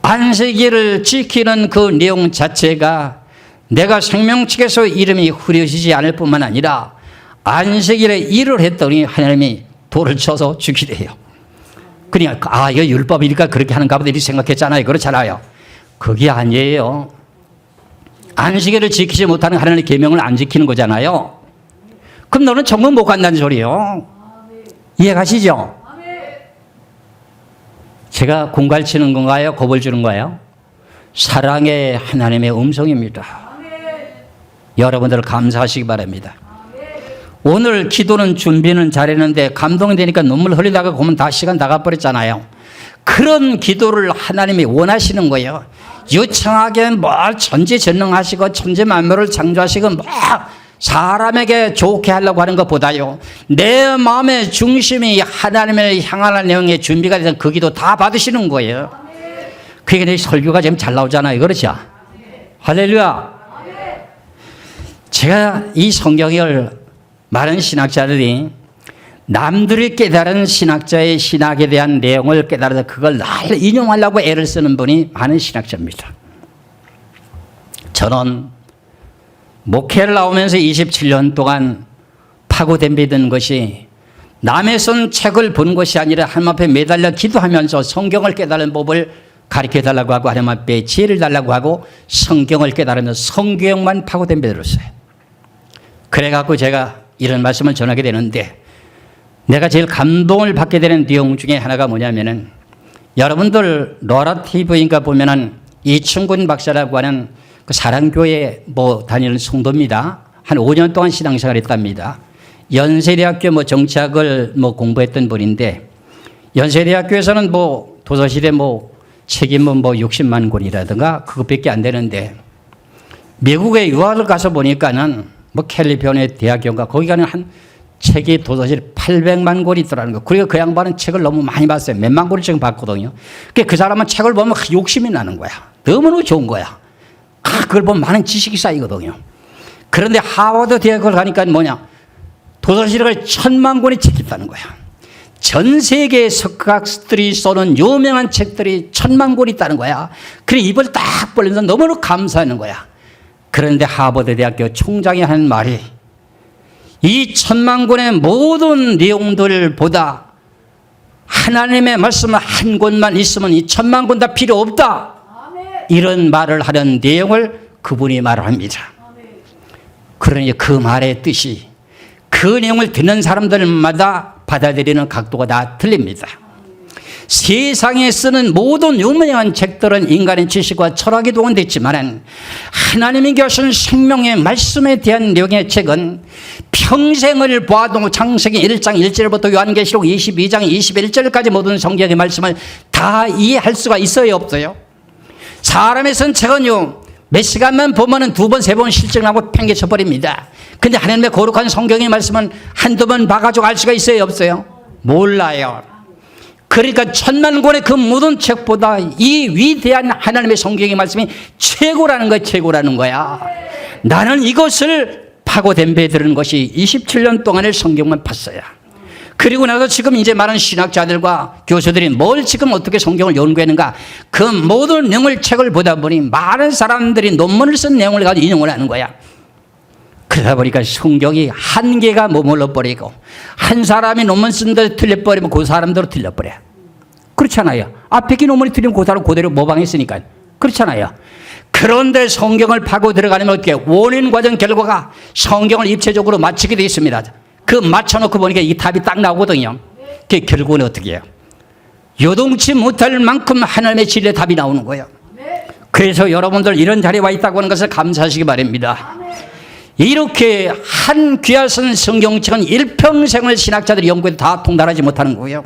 안식일을 지키는 그 내용 자체가 내가 생명책에서 이름이 흐려지지 않을 뿐만 아니라 안식일에 일을 했더니 하나님이 돌을 쳐서 죽이래요. 그냥 이거 율법이니까 그렇게 하는가 보다 이렇게 생각했잖아요. 그렇잖아요. 그게 아니에요. 안식일을 지키지 못하는 하나님의 계명을 안 지키는 거잖아요. 그럼 너는 천국 못 간다는 소리예요. 이해가시죠? 제가 공갈치는 건가요? 겁을 주는 거예요? 사랑의 하나님의 음성입니다. 여러분들 감사하시기 바랍니다. 오늘 기도는 준비는 잘했는데 감동이 되니까 눈물 흘리다가 보면 다 시간 다 가버렸잖아요. 그런 기도를 하나님이 원하시는 거예요. 유창하게 전지전능하시고 천지만물을 창조하시고 사람에게 좋게 하려고 하는 것보다요, 내 마음의 중심이 하나님을 향하는 내용의 준비가 돼서 그 기도 다 받으시는 거예요. 그게 내 설교가 지금 잘 나오잖아요. 그렇죠? 할렐루야. 제가 이 성경을 많은 신학자들이 남들이 깨달은 신학자의 신학에 대한 내용을 깨달아서 그걸 날 인용하려고 애를 쓰는 분이 많은 신학자입니다. 저는 목회를 나오면서 27년 동안 파고덤비던 것이 남의 쓴 책을 본 것이 아니라 하나님 앞에 매달려 기도하면서 성경을 깨달은 법을 가르쳐달라고 하고 하나님 앞에 지혜를 달라고 하고 성경을 깨달으면서 성경만 파고덤비 들었어요. 그래갖고 제가 이런 말씀을 전하게 되는데, 내가 제일 감동을 받게 되는 내용 중에 하나가 뭐냐면은, 여러분들 로라 TV인가 보면은 이충근 박사라고 하는 그 사랑교회 다니는 성도입니다. 한 5년 동안 신앙생활 했답니다. 연세대학교 정치학을 공부했던 분인데, 연세대학교에서는 도서실에 책이 60만 권이라든가 그것밖에 안 되는데, 미국에 유학을 가서 보니까는 캘리포니아 대학교인가 거기 가는 한 책이 도서실 800만 권이 있더라는 거. 그리고 그 양반은 책을 너무 많이 봤어요. 몇만 권을 지금 봤거든요. 그 사람은 책을 보면 욕심이 나는 거야. 너무너무 좋은 거야. 그걸 보면 많은 지식이 쌓이거든요. 그런데 하버드 대학을 가니까 도서실을 1000만 권의 책이 있다는 거야. 전 세계의 석학들이 써는 유명한 책들이 1000만 권이 있다는 거야. 그래 입을 딱 벌리면서 너무너무 감사하는 거야. 그런데 하버드 대학교 총장이 하는 말이, 이 1000만 권의 모든 내용들보다 하나님의 말씀 한 권만 있으면 이 1000만 권 다 필요 없다. 이런 말을 하는 내용을 그분이 말을 합니다. 그러니 그 말의 뜻이 그 내용을 듣는 사람들마다 받아들이는 각도가 다 틀립니다. 세상에 쓰는 모든 유명한 책들은 인간의 지식과 철학이 동원됐지만 하나님이 계신 생명의 말씀에 대한 내용의 책은 평생을 보아도 창세기 1장 1절부터 요한계시록 22장 21절까지 모든 성경의 말씀을 다 이해할 수가 있어요, 없어요? 사람의 선책은요, 몇 시간만 보면은 두 번, 세 번 실증나고 팽개쳐 버립니다. 근데 하나님의 거룩한 성경의 말씀은 한두 번 봐가지고 알 수가 있어요, 없어요? 몰라요. 그러니까 천만 권의 그 모든 책보다 이 위대한 하나님의 성경의 말씀이 최고라는 거야, 최고라는 거야. 나는 이것을 파고된 배 들은 것이 27년 동안의 성경만 봤어요. 그리고 나서 지금 이제 많은 신학자들과 교수들이 뭘 지금 어떻게 성경을 연구했는가, 그 모든 내용을 책을 보다 보니 많은 사람들이 논문을 쓴 내용을 가지고 인용을 하는 거야. 그러다 보니까 성경이 한계가 머물러 버리고, 한 사람이 논문 쓴 데 틀려버리면 그 사람대로 틀려버려. 그렇잖아요. 앞에 게 논문이 틀리면 그 사람 그대로 모방했으니까. 그렇잖아요. 그런데 성경을 파고 들어가면 어떻게 원인 과정 결과가 성경을 입체적으로 맞추게 되어 있습니다. 그 맞춰놓고 보니까 이 답이 딱 나오거든요. 그 결국은 어떻게 해요? 요동치 못할 만큼 하나님의 진리의 답이 나오는 거예요. 그래서 여러분들 이런 자리에 와 있다고 하는 것을 감사하시기 바랍니다. 이렇게 한 귀하신 성경책은 일평생을 신학자들이 연구해도 다 통달하지 못하는 거예요.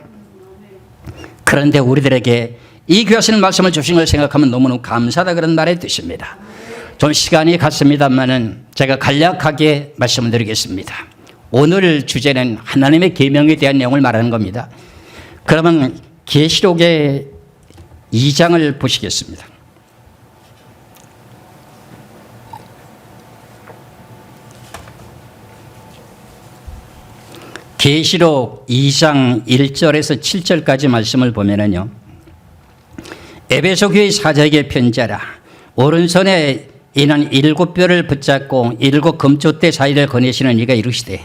그런데 우리들에게 이 귀하신 말씀을 주신 걸 생각하면 너무너무 감사하다, 그런 말의 뜻입니다. 좀 시간이 갔습니다만은 제가 간략하게 말씀을 드리겠습니다. 오늘 주제는 하나님의 계명에 대한 내용을 말하는 겁니다. 그러면 계시록의 2장을 보시겠습니다. 계시록 2장 1절에서 7절까지 말씀을 보면은요, 에베소 교회 사자에게 편지하라. 오른손에 이는 7뼈를 붙잡고 7 금조대 사이를 거내시는 이가 이르시되,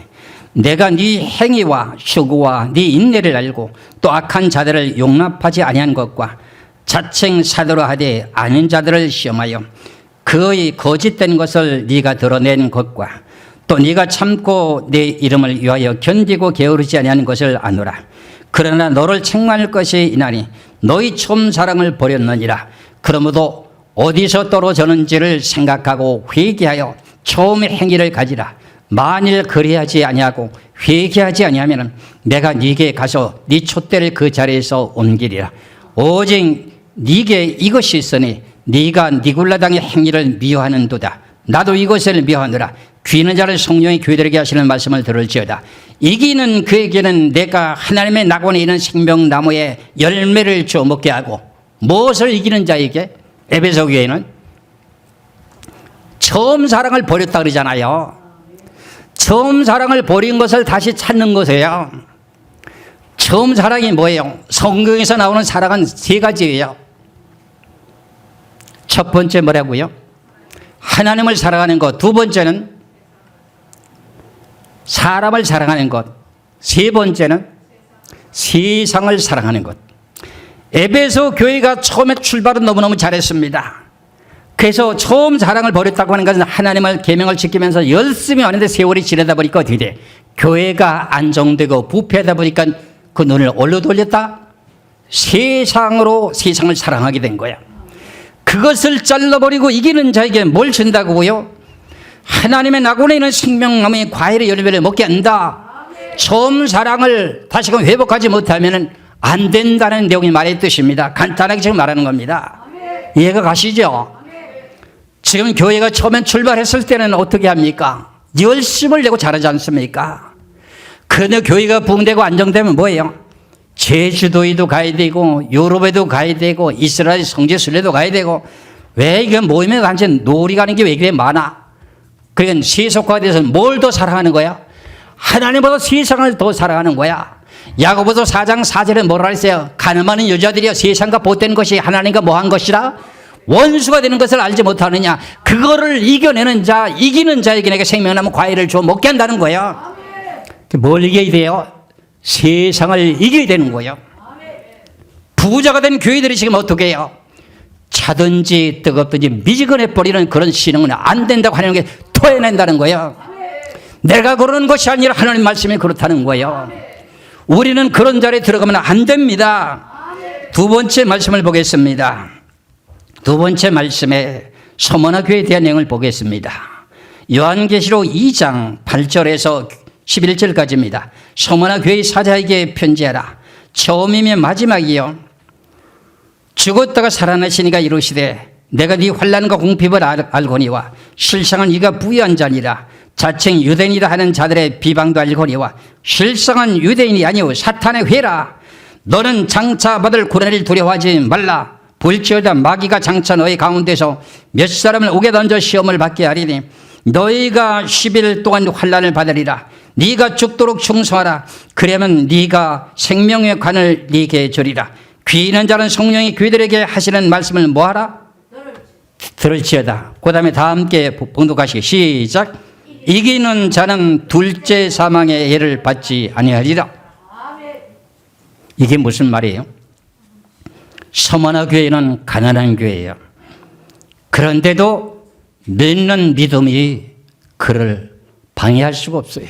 내가 네 행위와 수고와 네 인내를 알고 또 악한 자들을 용납하지 아니한 것과 자칭 사도로 하되 아닌 자들을 시험하여 그의 거짓된 것을 네가 드러낸 것과 또 네가 참고 내 이름을 위하여 견디고 게으르지 아니하는 것을 아노라. 그러나 너를 책망할 것이 이나니 너희 처음 사랑을 버렸느니라. 그러므로 어디서 떨어졌는지를 생각하고 회개하여 처음의 행위를 가지라. 만일 그리하지 아니하고 회개하지 아니하면 내가 네게 가서 네 촛대를 그 자리에서 옮기리라. 오직 네게 이것이 있으니 네가 니굴라당의 행위를 미워하는도다. 나도 이것을 미워하노라. 귀는 자를 성령이 교회들에게 하시는 말씀을 들을지어다. 이기는 그에게는 내가 하나님의 낙원에 있는 생명나무의 열매를 주어 먹게 하고. 무엇을 이기는 자에게? 에베소 교회는 처음 사랑을 버렸다 그러잖아요. 처음 사랑을 버린 것을 다시 찾는 것이에요. 처음 사랑이 뭐예요? 성경에서 나오는 사랑은 3가지예요. 첫 번째 뭐라고요? 하나님을 사랑하는 것. 두 번째는 사람을 사랑하는 것. 세 번째는 세상을 사랑하는 것. 에베소 교회가 처음에 출발은 너무너무 잘했습니다. 그래서 처음 사랑을 버렸다고 하는 것은 하나님을 계명을 지키면서 열심히 하는데 세월이 지나다 보니까 어떻게 돼? 교회가 안정되고 부패하다 보니까 그 눈을 어디로 돌렸다? 세상으로 세상을 사랑하게 된 거야. 그것을 잘라버리고 이기는 자에게 뭘 준다고요? 하나님의 낙원에 있는 생명나무의 과일의 열매를 먹게 한다. 처음 사랑을 다시금 회복하지 못하면 안 된다는 내용이 말의 뜻입니다. 간단하게 지금 말하는 겁니다. 이해가 가시죠? 지금 교회가 처음에 출발했을 때는 어떻게 합니까? 열심을 내고 잘하지 않습니까? 그런데 교회가 부흥되고 안정되면 뭐예요? 제주도에도 가야 되고 유럽에도 가야 되고 이스라엘 성지 순례도 가야 되고. 왜 이게 모임에 완전 놀이 가는 게 왜 그래 많아? 그러니까 세속화돼서 뭘 더 사랑하는 거야? 하나님보다 세상을 더 사랑하는 거야. 야고보서 4장 4절에 뭐라 했어요? 가늠하는 여자들이여 세상과 보탠 것이 하나님과 뭐한 것이라? 원수가 되는 것을 알지 못하느냐. 그거를 이겨내는 자, 이기는 자에게 내가 생명나무 과일을 줘 먹게 한다는 거예요. 뭘 이겨야 돼요? 세상을 이겨야 되는 거예요. 부자가 된 교회들이 지금 어떻게 해요? 차든지 뜨겁든지 미지근해 버리는 그런 신앙은 안 된다고 하는 게 토해낸다는 거예요. 내가 그러는 것이 아니라 하나님 말씀이 그렇다는 거예요. 우리는 그런 자리에 들어가면 안 됩니다. 두 번째 말씀을 보겠습니다. 두 번째 말씀에 서머나 교회에 대한 내용을 보겠습니다. 요한계시록 2장 8절에서 11절까지입니다. 서머나 교회의 사자에게 편지하라. 처음이면 마지막이요. 죽었다가 살아나시니가 이르시되 내가 네 환난과 공핍을 알거니와 실상은 네가 부유한 자니라. 자칭 유대인이라 하는 자들의 비방도 알거니와 실상은 유대인이 아니오 사탄의 회라. 너는 장차 받을 고난을 두려워하지 말라. 볼지어다 마귀가 장차 너희 가운데서 몇 사람을 옥에 던져 시험을 받게 하리니 너희가 10일 동안 환난을 받으리라. 네가 죽도록 충성하라. 그러면 네가 생명의 관을 네게 주리라. 귀 있는 자는 성령이 그들에게 하시는 말씀을 뭐하라? 들을지어다. 그 다음에 다 함께 봉독하시기 시작. 이기는 자는 둘째 사망의 해를 받지 아니하리라. 이게 무슨 말이에요? 서머나 교회는 가난한 교회예요. 그런데도 믿는 믿음이 그를 방해할 수가 없어요.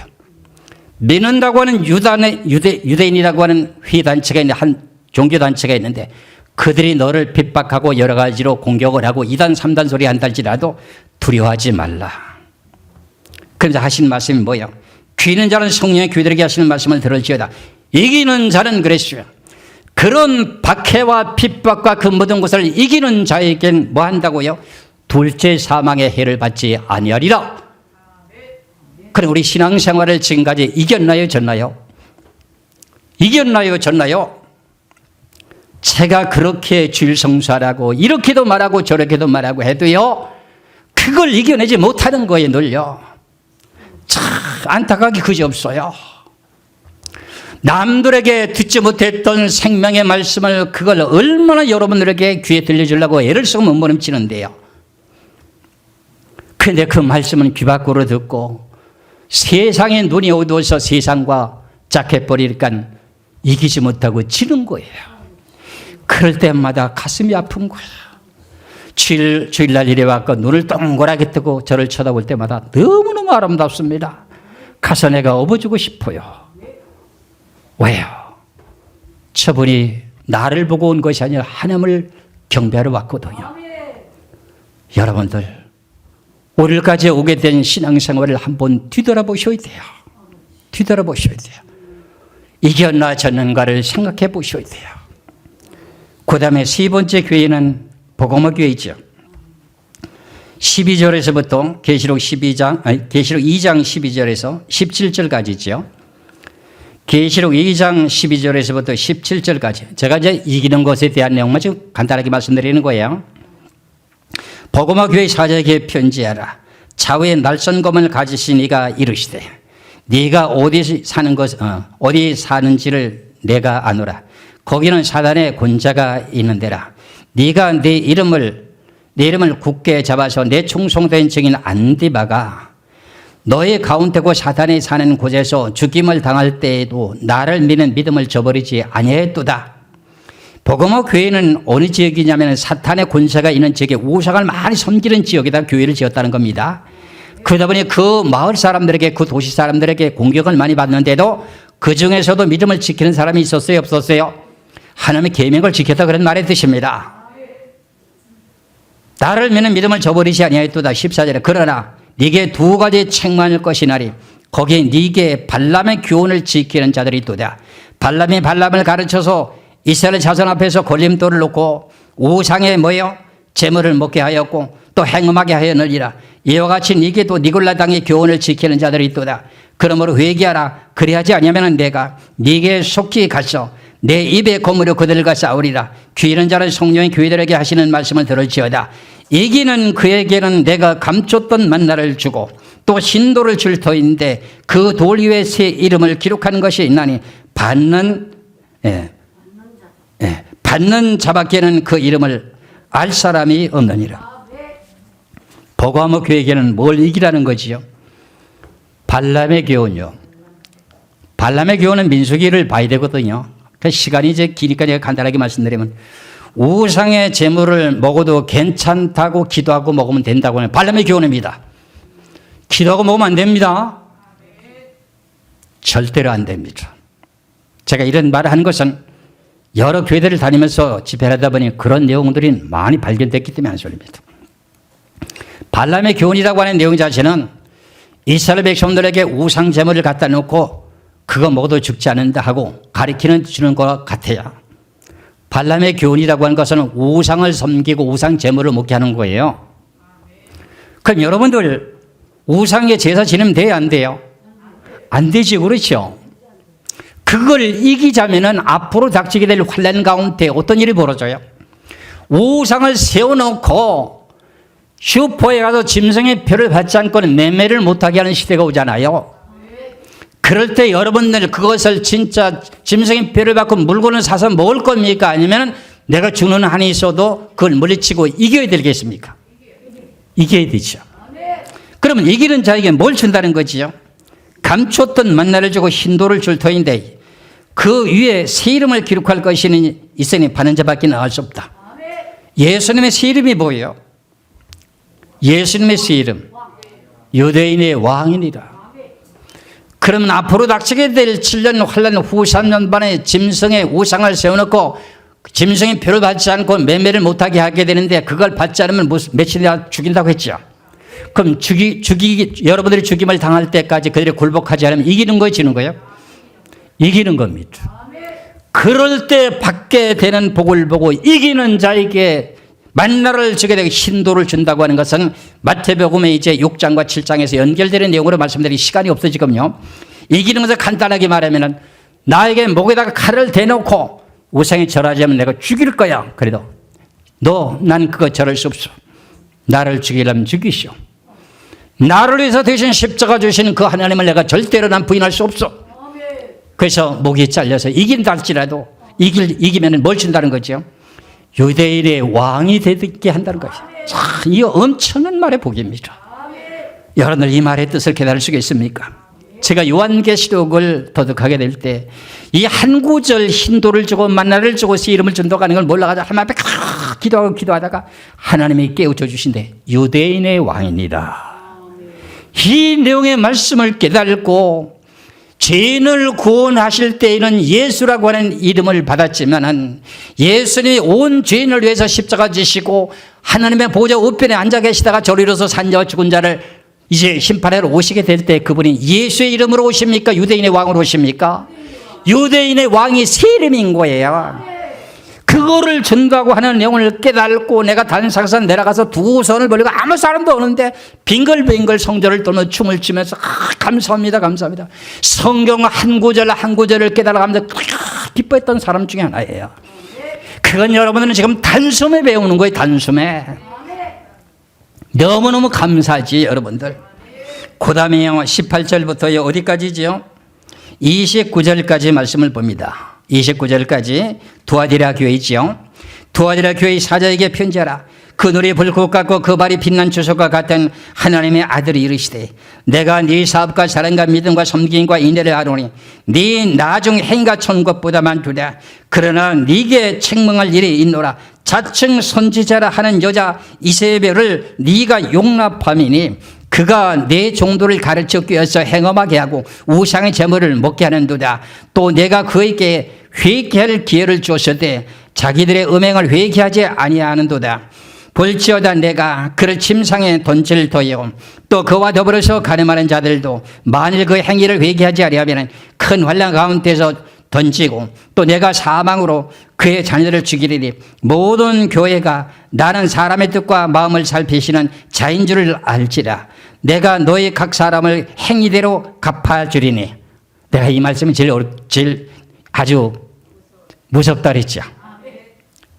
믿는다고 하는 유대인이라고 하는 회단체가 있는데, 한 종교단체가 있는데 그들이 너를 핍박하고 여러 가지로 공격을 하고 2단 3단 소리 한다 할지라도 두려워하지 말라. 그래서 하신 말씀이 뭐예요? 귀 있는 자는 성령의 귀들에게 하시는 말씀을 들을지어다. 이기는 자는 그랬어요. 그런 박해와 핍박과 그 모든 것을 이기는 자에겐 뭐 한다고요? 둘째 사망의 해를 받지 아니하리라. 그럼 우리 신앙생활을 지금까지 이겼나요, 졌나요? 이겼나요, 졌나요? 제가 그렇게 주일 성수하라고 이렇게도 말하고 저렇게도 말하고 해도요, 그걸 이겨내지 못하는 거에 놀려. 참 안타깝게 그지없어요. 남들에게 듣지 못했던 생명의 말씀을 그걸 얼마나 여러분들에게 귀에 들려주려고 애를 쓰고 몸부림치는데요. 그런데 그 말씀은 귀 밖으로 듣고 세상에 눈이 어두워서 세상과 짝해버리니까 이기지 못하고 지는 거예요. 그럴 때마다 가슴이 아픈 거예요. 주일날 이래 왔고 눈을 동그랗게 뜨고 저를 쳐다볼 때마다 너무너무 아름답습니다. 가서 내가 업어주고 싶어요. 왜요? 저분이 나를 보고 온 것이 아니라 하나님을 경배하러 왔거든요. 여러분들 오늘까지 오게 된 신앙생활을 한번 뒤돌아보셔야 돼요. 뒤돌아보셔야 돼요. 이겼나 졌는가를 생각해 보셔야 돼요. 그 다음에 세 번째 교회는 복음화 교회죠. 12절에서부터 계시록 2장 12절에서 17절까지죠. 계시록 2장 12절에서부터 17절까지. 제가 이제 이기는 것에 대한 내용만 좀 간단하게 말씀드리는 거예요. 복음화 교회 사자에게 편지하라. 좌우에 날선검을 가지신 이가 이르시되 네가 어디 사는지를 내가 아노라. 거기는 사단의 권자가 있는 데라. 네가 내 이름을 굳게 잡아서 내 충성된 증인 안디바가 너의 가운데고 사단이 사는 곳에서 죽임을 당할 때에도 나를 믿는 믿음을 저버리지 아니했도다. 복음화 교회는 어느 지역이냐면 사탄의 권세가 있는 지역에 우상을 많이 섬기는 지역에다 교회를 지었다는 겁니다. 그러다 보니 그 마을 사람들에게, 그 도시 사람들에게 공격을 많이 받는데도 그 중에서도 믿음을 지키는 사람이 있었어요, 없었어요? 하나님의 계명을 지켰다 그런 말의 뜻입니다. 나를 믿는 믿음을 저버리지 아니하였도다. 14절에 그러나 네게 두 가지 책망일 것이나니 거기에 네게 발람의 교훈을 지키는 자들이 있도다. 발람이 발람을 가르쳐서 이스라엘 자손 앞에서 걸림돌을 놓고 우상의 재물을 먹게 하였고 또 행음하게 하였느니라. 이와 같이 네게 또 니골라 당의 교훈을 지키는 자들이 있도다. 그러므로 회개하라. 그래야지 아니하면 내가 네게 속히 가서 내 입에 거무려 그들과 싸우리라. 귀 있는 자는 성령이 교회들에게 하시는 말씀을 들을지어다. 이기는 그에게는 내가 감췄던 만나를 주고 또 신도를 줄 터인데 그 돌 위에 새 이름을 기록하는 것이 있나니 받는 자밖에는 그 이름을 알 사람이 없느니라. 복음화 교회에게는 뭘 이기라는 거지요? 발람의 교훈요. 발람의 교훈은 민수기를 봐야 되거든요. 그 시간이 이제 기니까 제가 간단하게 말씀드리면 우상의 재물을 먹어도 괜찮다고 기도하고 먹으면 된다고 하는 발람의 교훈입니다. 기도하고 먹으면 안 됩니다. 절대로 안 됩니다. 제가 이런 말을 하는 것은 여러 교회들을 다니면서 집회를 하다 보니 그런 내용들이 많이 발견됐기 때문에 하는 소리입니다. 발람의 교훈이라고 하는 내용 자체는 이스라엘 백성들에게 우상 제물을 갖다 놓고 그거 먹어도 죽지 않는다 하고 가리키는 주는 것 같아요. 발람의 교훈이라고 하는 것은 우상을 섬기고 우상 제물을 먹게 하는 거예요. 그럼 여러분들 우상에 제사 지내면 돼요, 안 돼요? 안 되지, 그렇죠? 그걸 이기자면은 앞으로 닥치게 될 환난 가운데 어떤 일이 벌어져요? 우상을 세워놓고 슈퍼에 가서 짐승의 표를 받지 않고는 매매를 못하게 하는 시대가 오잖아요. 그럴 때 여러분들 그것을 진짜 짐승의 표를 받고 물건을 사서 먹을 겁니까? 아니면 내가 주는 한이 있어도 그걸 물리치고 이겨야 되겠습니까? 이겨야 되죠. 그러면 이기는 자에게 뭘 준다는 거지요? 감췄던 만나를 주고 흰돌을 줄 터인데 그 위에 새 이름을 기록할 것이 있으니 받는 자밖에 나을 수 없다. 예수님의 새 이름이 뭐예요? 예수님의 새 이름, 유대인의 왕이니라. 그러면 앞으로 닥치게 될 7년 환란 후 3년 반에 짐승의 우상을 세워놓고 짐승의 표를 받지 않고 매매를 못하게 하게 되는데 그걸 받지 않으면 며칠이나 죽인다고 했죠. 그럼 여러분들이 죽임을 당할 때까지 그들이 굴복하지 않으면 이기는 거예요, 지는 거예요? 이기는 겁니다. 그럴 때 받게 되는 복을 보고 이기는 자에게 만나를 주게 되고 흰돌을 준다고 하는 것은 마태복음의 이제 6장과 7장에서 연결되는 내용으로 말씀드릴 시간이 없어 지금요. 이기는 것을 간단하게 말하면은 나에게 목에다가 칼을 대놓고 우상에 절하지 않으면 내가 죽일 거야. 그래도 난 그거 절할 수 없어. 나를 죽이려면 죽이시오. 나를 위해서 대신 십자가 주신 그 하나님을 내가 절대로 난 부인할 수 없어. 그래서 목이 잘려서 이긴다 할지라도 이기면 뭘 준다는 거죠? 유대인의 왕이 되게 한다는 것이죠. 참, 이 엄청난 말의 복입니다. 여러분들 이 말의 뜻을 깨달을 수 있습니까? 제가 요한계시록을 도독하게 될 때 이 한 구절 흰돌을 주고 만나를 주고 새 이름을 준다고 하는 걸 몰라가지고 하나님 앞에 기도하다가 하나님이 깨우쳐 주신대 유대인의 왕입니다. 이 내용의 말씀을 깨달고 죄인을 구원하실 때에는 예수라고 하는 이름을 받았지만 예수님이 온 죄인을 위해서 십자가 지시고 하나님의 보좌 우편에 앉아 계시다가 저리로서 산 자와 죽은 자를 이제 심판하러 오시게 될 때 그분이 예수의 이름으로 오십니까? 유대인의 왕으로 오십니까? 유대인의 왕이 새 이름인 거예요. 그거를 준다고 하는 내용을 깨달고 내가 단상산 내려가서 두 손을 벌리고 아무 사람도 없는데 빙글빙글 성전을 돌며 춤을 추면서 감사합니다 감사합니다. 성경 한 구절 한 구절을 깨달아가면서 기뻐했던 사람 중에 하나예요. 그건 여러분들은 지금 단숨에 배우는 거예요. 단숨에. 너무너무 감사하지 여러분들. 그 다음에 18절부터 어디까지지요? 29절까지 말씀을 봅니다. 29절까지 두아디라 교회이지요. 두아디라 교회의 사자에게 편지하라. 그 눈이 불꽃 같고 그 발이 빛난 주석과 같은 하나님의 아들이 이르시되 내가 네 사업과 사랑과 믿음과 섬김과 인내를 하노니 네 나중 행과 천 것보다 많도다. 그러나 네게 책망할 일이 있노라. 자칭 선지자라 하는 여자 이세벨을 네가 용납함이니 그가 내 종도를 가르쳐 꿰어서 행엄하게 하고 우상의 제물을 먹게 하는도다. 또 내가 그에게 회개할 기회를 주었으되 자기들의 음행을 회개하지 아니하는도다. 볼지어다 내가 그를 침상에 던질 터이요 또 그와 더불어서 가늠하는 자들도 만일 그 행위를 회개하지 아니하면 큰 환난 가운데서 던지고 또 내가 사망으로 그의 자녀들을 죽이리니 모든 교회가 나는 사람의 뜻과 마음을 살피시는 자인 줄을 알지라. 내가 너희 각 사람을 행위대로 갚아주리니. 내가 이 말씀이 제일 아주 무섭다 그랬죠.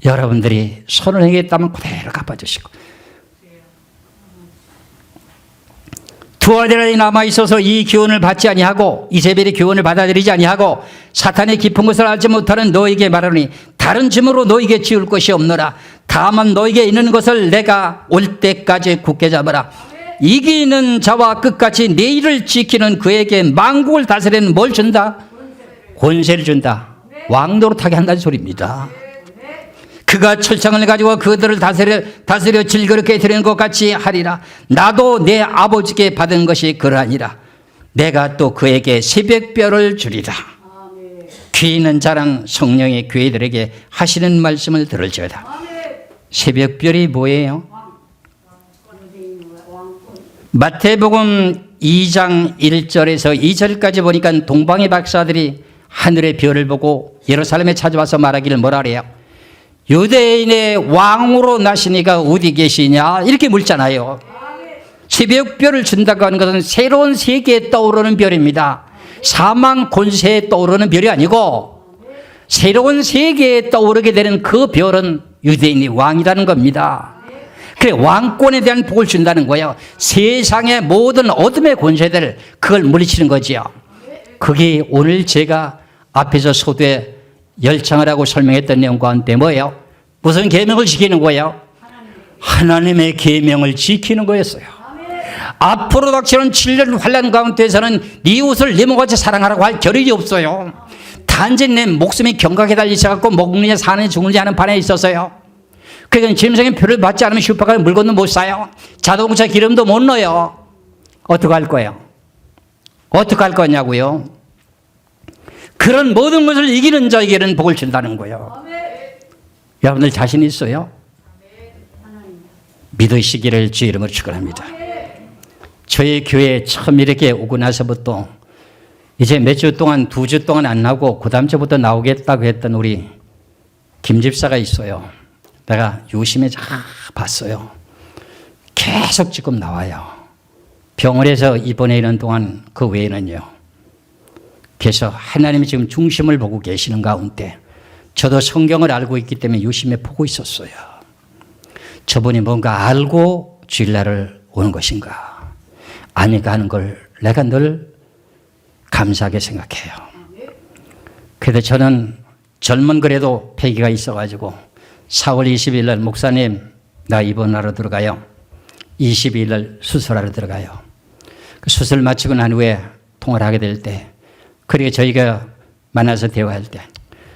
여러분들이 손을 행했다면 그대로 갚아주시고 두아디라에 남아있어서 이 기원을 받지 아니하고 이세벨의 기원을 받아들이지 아니하고 사탄의 깊은 것을 알지 못하는 너에게 말하노니 다른 짐으로 너에게 지을 것이 없노라. 다만 너에게 있는 것을 내가 올 때까지 굳게 잡아라. 이기는 자와 끝까지 내 일을 지키는 그에게 만국을 다스리는 뭘 준다? 권세를 준다. 왕노릇하게 한다는 소리입니다. 그가 철창을 가지고 그들을 다스려 질그럽게 드리는 것 같이 하리라. 나도 내 아버지께 받은 것이 그러하니라. 내가 또 그에게 새벽별을 주리라. 귀 있는 자랑 성령의 교회들에게 하시는 말씀을 들을지어다. 새벽별이 뭐예요? 마태복음 2장 1절에서 2절까지 보니까 동방의 박사들이 하늘의 별을 보고 예루살렘에 찾아와서 말하기를 뭐라 그래요? 유대인의 왕으로 나시니가 어디 계시냐 이렇게 묻잖아요. 새벽별을 준다고 하는 것은 새로운 세계에 떠오르는 별입니다. 사망 권세에 떠오르는 별이 아니고 새로운 세계에 떠오르게 되는 그 별은 유대인이 왕이라는 겁니다. 그래, 왕권에 대한 복을 준다는 거예요. 세상의 모든 어둠의 권세들 그걸 물리치는 거지요. 그게 오늘 제가 앞에서 소두에 열창을 하고 설명했던 내용 가운데 뭐예요? 무슨 계명을 지키는 거예요? 하나님의 계명을 지키는 거였어요. 앞으로 닥치는 7년 환난 가운데서는 네 이웃을 네 몸같이 사랑하라고 할 겨를이 없어요. 단지 내 목숨이 경각에 달리셔갖고 먹느냐 사느냐 죽느냐 하는 판에 있었어요. 그러니까 짐승의 표를 받지 않으면 슈퍼카를 물건도 못 사요. 자동차 기름도 못 넣어요. 어떻게 할 거예요? 어떻게 할 거냐고요? 그런 모든 것을 이기는 자에게는 복을 준다는 거예요. 여러분들 자신 있어요? 믿으시기를 주 이름으로 축원합니다. 저희 교회에 처음 이렇게 오고 나서부터 이제 몇 주 동안 2주 동안 안 나오고 그 다음 주부터 나오겠다고 했던 우리 김 집사가 있어요. 내가 유심히 잘 봤어요. 계속 지금 나와요. 병원에서 입원해 있는 동안 그 외에는요. 그래서 하나님이 지금 중심을 보고 계시는 가운데 저도 성경을 알고 있기 때문에 유심히 보고 있었어요. 저분이 뭔가 알고 주일날을 오는 것인가 아닌가 하는 걸 내가 늘 감사하게 생각해요. 그래서 저는 젊은 그래도 패기가 있어가지고 4월 20일 날 목사님 나 입원하러 들어가요. 22일 날 수술하러 들어가요. 그 수술 마치고 난 후에 통화를 하게 될 때 그리고 저희가 만나서 대화할 때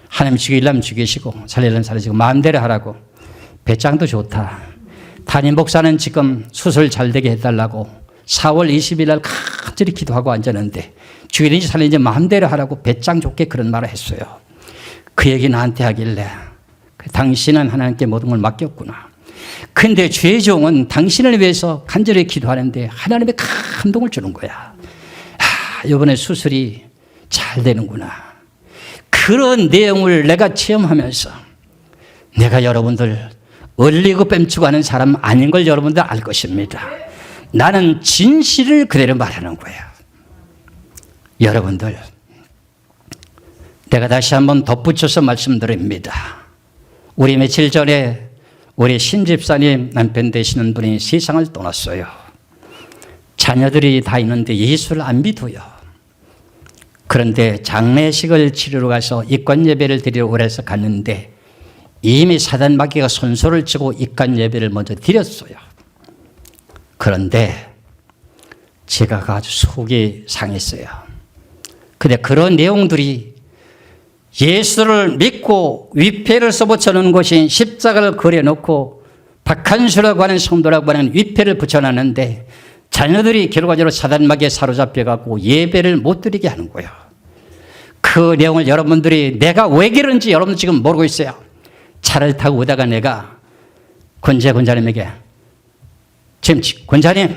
하나님 죽이려면 죽이시고 살리려면 살리시고 마음대로 하라고 배짱도 좋다. 담임 목사는 지금 수술 잘 되게 해달라고 4월 20일 날 간절히 기도하고 앉았는데 죽이든지 살리든지 마음대로 하라고 배짱 좋게 그런 말을 했어요. 그 얘기 나한테 하길래 당신은 하나님께 모든 걸 맡겼구나. 근데 주의 종은 당신을 위해서 간절히 기도하는데 하나님의 감동을 주는 거야. 이번에 수술이 잘 되는구나. 그런 내용을 내가 체험하면서 내가 여러분들 얼리고 뺨치고 하는 사람 아닌 걸 여러분들 알 것입니다. 나는 진실을 그대로 말하는 거야. 여러분들 내가 다시 한번 덧붙여서 말씀드립니다. 우리 며칠 전에 우리 신집사님 남편 되시는 분이 세상을 떠났어요. 자녀들이 다 있는데 예수를 안 믿어요. 그런데 장례식을 치르러 가서 입관 예배를 드리러 오래서 갔는데 이미 사단 마귀가 손소를 치고 입관 예배를 먼저 드렸어요. 그런데 제가 아주 속이 상했어요. 근데 그런 내용들이 예수를 믿고 위패를 써붙여놓은 것이 십자가를 그려놓고 박한수라고 하는 성도라고 하는 위패를 붙여놨는데 자녀들이 결과적으로 사단마귀에 사로잡혀갖고 예배를 못 드리게 하는 거예요. 그 내용을 여러분들이 내가 왜 그런지 여러분 지금 모르고 있어요. 차를 타고 오다가 내가 권자님에게 지금 권자님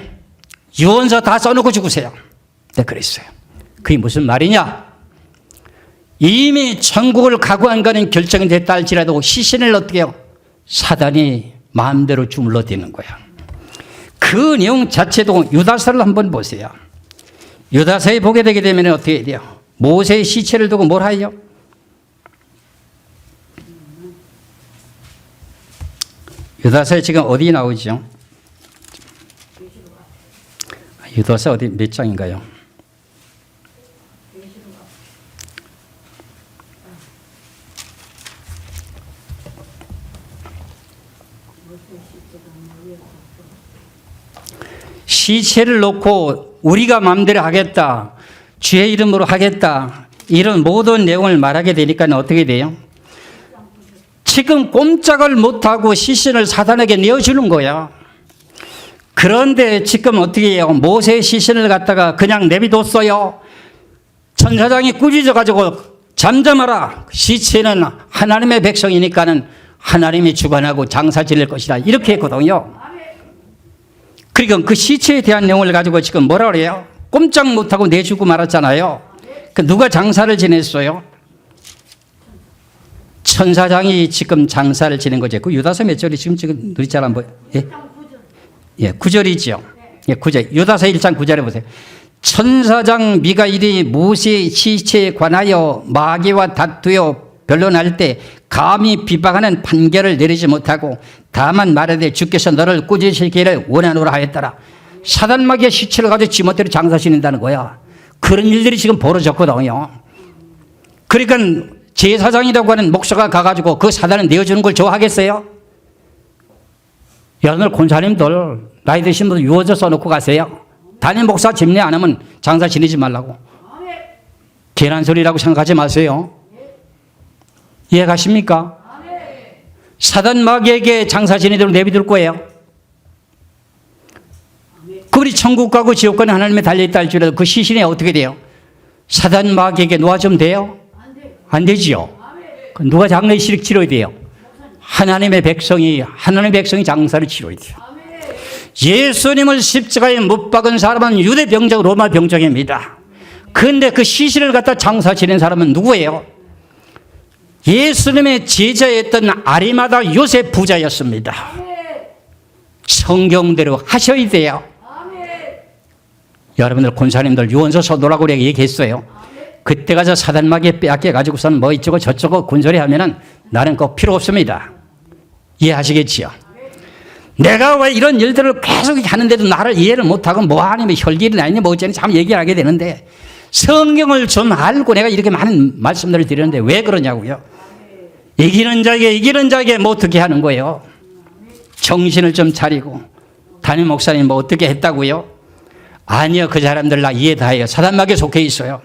유언서 다 써놓고 죽으세요. 내가 그랬어요. 그게 무슨 말이냐? 이미 천국을 각오한 거는 결정이 됐다 할지라도 시신을 어떻게 해요? 사단이 마음대로 주물러 대는 거야. 그 내용 자체도 유다서를 한번 보세요. 유다서에 보게 되게 되면 어떻게 돼요? 모세의 시체를 두고 뭘 하요? 유다서에 지금 어디 나오죠? 유다서 어디 몇 장인가요? 시체를 놓고 우리가 마음대로 하겠다, 주의 이름으로 하겠다, 이런 모든 내용을 말하게 되니까 어떻게 돼요? 지금 꼼짝을 못하고 시신을 사단에게 내어주는 거야. 그런데 지금 어떻게 해요? 모세의 시신을 갖다가 그냥 내비뒀어요. 천사장이 꾸짖어가지고 잠잠하라. 시체는 하나님의 백성이니까는 하나님이 주관하고 장사 지낼 것이다. 이렇게 했거든요. 그러니까 그 시체에 대한 내용을 가지고 지금 뭐라 그래요? 꼼짝 못하고 내주고 말았잖아요. 그 누가 장사를 지냈어요? 천사장이 지금 장사를 지낸 거죠. 그 유다서 몇 절이 지금 눈이 잘 안 보여? 예? 예, 9절이죠. 예, 9절. 유다서 1장 9절에 보세요. 천사장 미가일이 모세의 시체에 관하여 마귀와 다투어 변론할 때 감히 비방하는 판결을 내리지 못하고 다만 말하되 주께서 너를 꾸짖으시기를 원하노라 하였더라. 사단 마귀의 시체를 가지고 지멋대로 장사 지낸다는 거야. 그런 일들이 지금 벌어졌거든요. 그러니까 제사장이라고 하는 목사가 가가지고 그 사단을 내어주는 걸 좋아하겠어요? 여러분들 권사님들 나이 드신 분들 유언서 써놓고 가세요. 담임 목사 집례 안 하면 장사 지내지 말라고. 괜한 소리라고 생각하지 마세요. 이해가십니까? 사단 마귀에게 장사 지내도록 내비둘 거예요. 그들이 천국 가고 지옥 가는 하나님에 달려있다 할지라도 그 시신이 어떻게 돼요? 사단 마귀에게 놓아주면 돼요? 안 되지요. 누가 장례식 치러야 돼요? 하나님의 백성이 장사를 치러야 돼요. 예수님을 십자가에 못 박은 사람은 유대 병정, 로마 병정입니다. 그런데 그 시신을 갖다 장사 지낸 사람은 누구예요? 예수님의 제자였던 아리마다 요셉 부자였습니다. 성경대로 하셔야 돼요. 여러분들 권사님들 유언서 써놓으라고 내가 얘기했어요. 그때 가서 사단 마귀에 빼앗겨가지고선 뭐 이쪽고 저쪽고 군소리 하면은 나는 꼭 필요 없습니다. 이해하시겠지요? 내가 왜 이런 일들을 계속 하는데도 나를 이해를 못하고 뭐하니 뭐 혈기를 나니 뭐 어쩌니 참 얘기하게 되는데 성경을 좀 알고 내가 이렇게 많은 말씀들을 드리는데 왜 그러냐고요? 이기는 자에게 뭐 어떻게 하는 거예요? 정신을 좀 차리고 담임 목사님 뭐 어떻게 했다고요? 아니요, 그 사람들 나 이해 다 해요. 사단 마귀에 속해 있어요.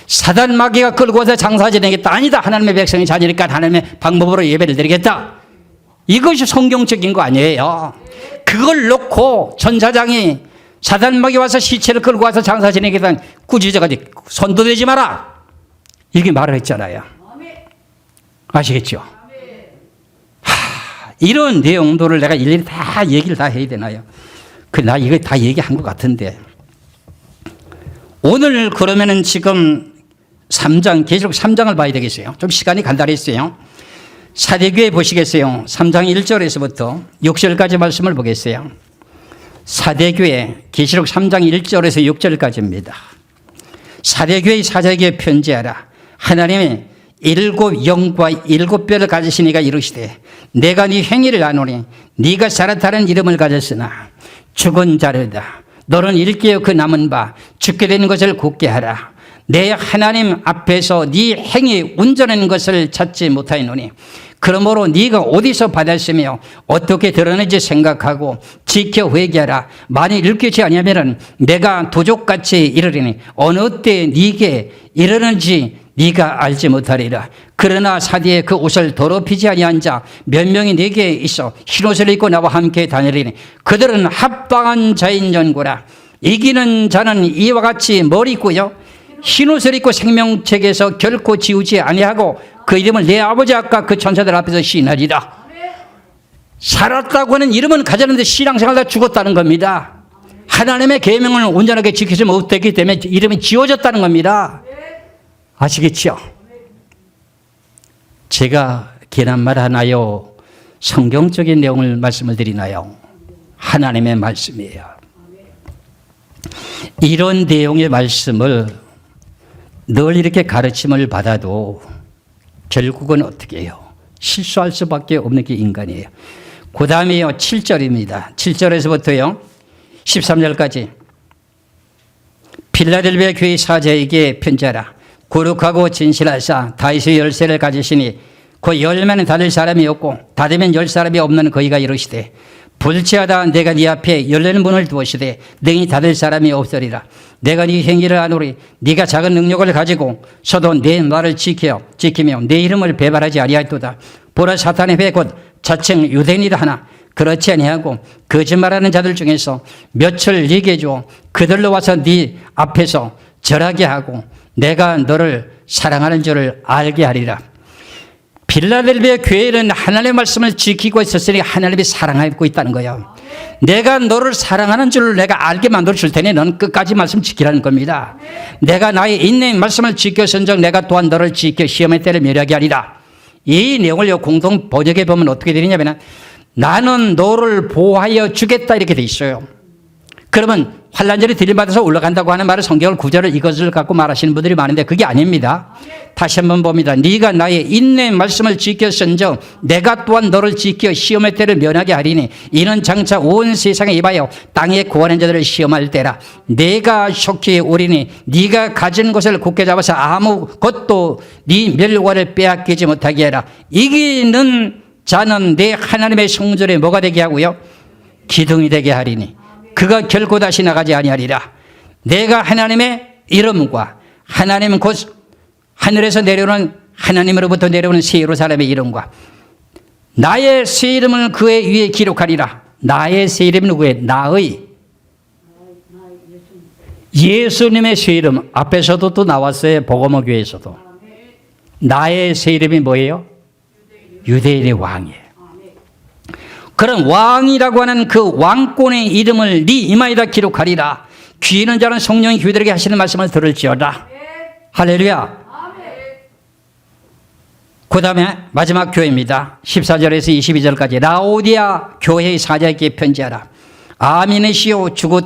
사단 마귀가 끌고 와서 장사 지내겠다. 아니다, 하나님의 백성이 자니까 하나님의 방법으로 예배를 드리겠다. 이것이 성경적인 거 아니에요. 그걸 놓고 천사장이 사단 마귀 와서 시체를 끌고 와서 장사 지내겠다. 꾸짖어가지고 손도 대지 마라. 이렇게 말을 했잖아요. 아시겠죠? 이런 내용들을 내가 일일이 다 얘기를 다 해야 되나요? 나 이거 다 얘기한 것 같은데. 오늘 그러면은 지금 3장, 계속 3장을 봐야 되겠어요. 좀 시간이 간단했어요. 사대교회 보시겠어요? 3장 1절에서부터 6절까지 말씀을 보겠어요. 사대교회, 계시록 3장 1절에서 6절까지입니다. 사대교회 사자에게 편지하라. 하나님의 7 영과 7 뼈를 가지신 이가 이르시되 내가 네 행위를 아노니 네가 사라타는 이름을 가졌으나 죽은 자르다. 너는 일깨어 그 남은 바 죽게 되는 것을 굳게 하라. 내 하나님 앞에서 네 행위 온전한 것을 찾지 못하였노니 그러므로 네가 어디서 받았으며 어떻게 드러내지 생각하고 지켜 회개하라. 만일 일깨지 아니하면 내가 도적같이 이르리니 어느 때 네게 이르는지 네가 알지 못하리라. 그러나 사디에 그 옷을 더럽히지 아니한 자 몇 명이 네게 있어 흰옷을 입고 나와 함께 다니리니 그들은 합당한 자인 연고라. 이기는 자는 이와 같이 머리고요 흰옷을 입고 생명책에서 결코 지우지 아니하고 그 이름을 내 아버지 아까 그 천사들 앞에서 시인하리라. 살았다고 하는 이름은 가졌는데 신앙생활 다 죽었다는 겁니다. 하나님의 계명을 온전하게 지키지 못했기 때문에 이름이 지워졌다는 겁니다. 아시겠죠? 제가 괜한 말 하나요? 성경적인 내용을 말씀을 드리나요? 하나님의 말씀이에요. 이런 내용의 말씀을 늘 이렇게 가르침을 받아도 결국은 어떻게 해요? 실수할 수밖에 없는 게 인간이에요. 그 다음에요 7절입니다. 7절에서부터요 13절까지 필라델비아 교회 사자에게 편지하라. 거룩하고 진실하사 다윗의 열쇠를 가지시니 그 열매는 닫을 사람이 없고 닫으면 열 사람이 없는 그이가 이르시되 불지하다 내가 네 앞에 열리는 문을 두었으되 능히 닫을 사람이 없으리라. 내가 네 행위를 아노리 네가 작은 능력을 가지고 서도 내 말을 지키며 내 이름을 배반하지 아니하였도다. 보라 사탄의 배 곧 자칭 유대인이라 하나 그렇지 아니하고 거짓말하는 자들 중에서 몇을 네게 줘 그들로 와서 네 앞에서 절하게 하고 내가 너를 사랑하는 줄을 알게 하리라. 필라델비아 교회는 하나님의 말씀을 지키고 있었으니 하나님이 사랑하고 있다는 거예요. 내가 너를 사랑하는 줄을 내가 알게 만들어 줄 테니 너는 끝까지 말씀 지키라는 겁니다. 내가 나의 인내의 말씀을 지켰은즉 내가 또한 너를 지켜 시험의 때를 면하게 하리라. 이 내용을 공동 번역해 보면 어떻게 되느냐면 나는 너를 보호하여 주겠다 이렇게 돼 있어요. 그러면 환난절이 들림받아서 올라간다고 하는 말을 성경을 구절을 이것을 갖고 말하시는 분들이 많은데 그게 아닙니다. 다시 한번 봅니다. 네가 나의 인내 말씀을 지켰은즉 내가 또한 너를 지켜 시험의 때를 면하게 하리니 이는 장차 온 세상에 입하여 땅에 구하는 자들을 시험할 때라. 내가 속히 오리니 네가 가진 것을 굳게 잡아서 아무것도 네 멸관을 빼앗기지 못하게 해라. 이기는 자는 내 하나님의 성전에 뭐가 되게 하고요? 기둥이 되게 하리니 그가 결코 다시 나가지 아니하리라. 내가 하나님의 이름과 하나님 곧 하늘에서 내려오는 하나님으로부터 내려오는 새 예루살렘의 이름과 나의 새 이름을 그의 위에 기록하리라. 나의 새 이름은 누구의? 나의 예수님의 새 이름. 앞에서도 또 나왔어요. 복음의 교회에서도. 나의 새 이름이 뭐예요? 유대인의 왕이에요. 그런 왕이라고 하는 그 왕권의 이름을 네 이마에다 기록하리라. 귀 있는 자는 성령이 교회들에게 하시는 말씀을 들을지어다. 할렐루야. 그 다음에 마지막 교회입니다. 14절에서 22절까지 라오디아 교회의 사자에게 편지하라. 아멘이시오 주고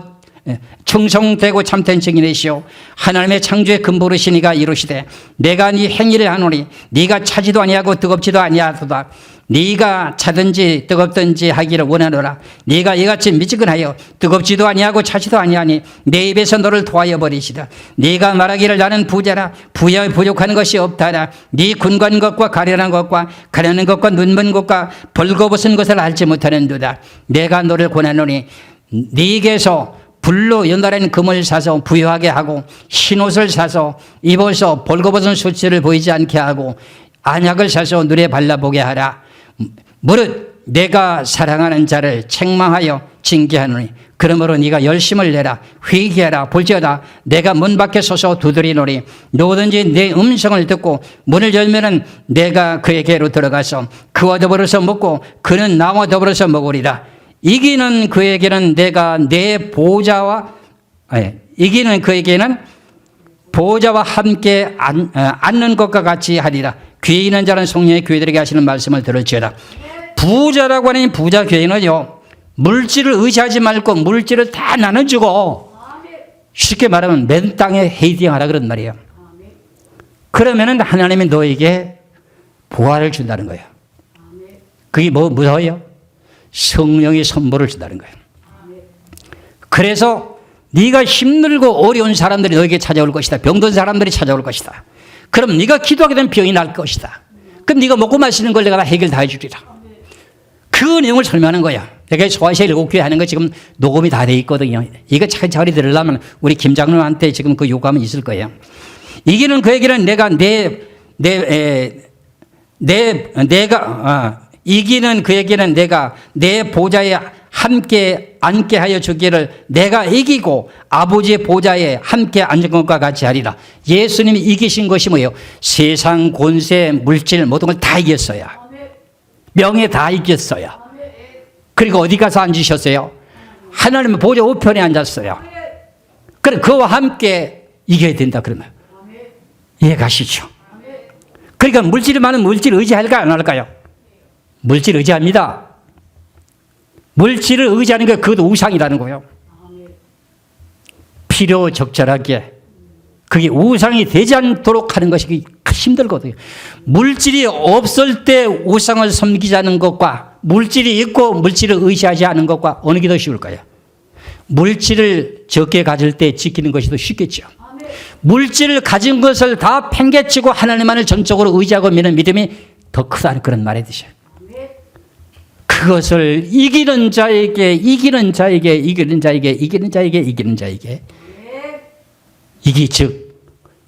충성되고 참된 증인이시오 하나님의 창조의 근본이시니가 이루시되 내가 네 행위를 하노니 네가 차지도 아니하고 뜨겁지도 아니하도다. 네가 차든지 뜨겁든지 하기를 원하노라. 네가 이같이 미지근하여 뜨겁지도 아니하고 차지도 아니하니 내 입에서 너를 도하여 버리시다. 네가 말하기를 나는 부자라 부여 부족한 것이 없다라. 네 군관 것과 가련한 것과 가련한 것과 눈먼 것과 벌거벗은 것을 알지 못하는도다. 내가 너를 권하노니 네게서 불로 연달은 금을 사서 부유하게 하고 흰옷을 사서 입어서 벌거벗은 수치를 보이지 않게 하고 안약을 사서 눈에 발라보게 하라. 무릇 내가 사랑하는 자를 책망하여 징계하노니 그러므로 네가 열심을 내라 회개하라. 볼지어다 내가 문 밖에 서서 두드리노니 누구든지 내 음성을 듣고 문을 열면은 내가 그에게로 들어가서 그와 더불어서 먹고 그는 나와 더불어서 먹으리라. 이기는 그에게는 내가 내 보좌와 이기는 그에게는 보좌와 함께 앉는 것과 같이 하리라. 귀 있는 자는 성령의 교회들에게 하시는 말씀을 들을지어다. 부자라고 하는 부자 교회는요 물질을 의지하지 말고 물질을 다 나눠주고 쉽게 말하면 맨 땅에 헤이딩하라 그런 말이에요. 그러면은 하나님이 너에게 보화를 준다는 거예요. 그게 뭐 무서워요? 성령의 선물을 준다는 거예요. 그래서 네가 힘들고 어려운 사람들이 너에게 찾아올 것이다. 병든 사람들이 찾아올 것이다. 그럼 네가 기도하게 되면 병이 날 것이다. 그럼 네가 먹고 마시는 걸 내가 다 해결 다 해주리라. 그 내용을 설명하는 거야. 내가 소아시아 7교회 하는 거 지금 녹음이 다 돼 있거든요. 이거 차근차근 들으려면 우리 김 장로한테 지금 그 요구하면 있을 거예요. 이기는 그에게는 내가 이기는 그에게는 내가 내 보좌에 함께 앉게 하여 주기를 내가 이기고 아버지의 보좌에 함께 앉은 것과 같이 하리라. 예수님이 이기신 것이 뭐예요? 세상 권세 물질 모든 걸 다 이겼어요. 명예 다 이겼어요. 그리고 어디 가서 앉으셨어요? 하나님의 보좌 우편에 앉았어요. 그래 그와 함께 이겨야 된다 그러면 이해 가시죠? 그러니까 물질이 많은 물질 의지할까 안 할까요? 물질 의지합니다. 물질을 의지하는 게 그것도 우상이라는 거예요. 필요 적절하게 그게 우상이 되지 않도록 하는 것이 힘들거든요. 물질이 없을 때 우상을 섬기자는 것과 물질이 있고 물질을 의지하지 않는 것과 어느 게 더 쉬울까요? 물질을 적게 가질 때 지키는 것이 더 쉽겠죠. 물질을 가진 것을 다 팽개치고 하나님만을 전적으로 의지하고 믿는 믿음이 더 크다는 그런 말이 되셔요. 그것을 이기는 자에게 이기 즉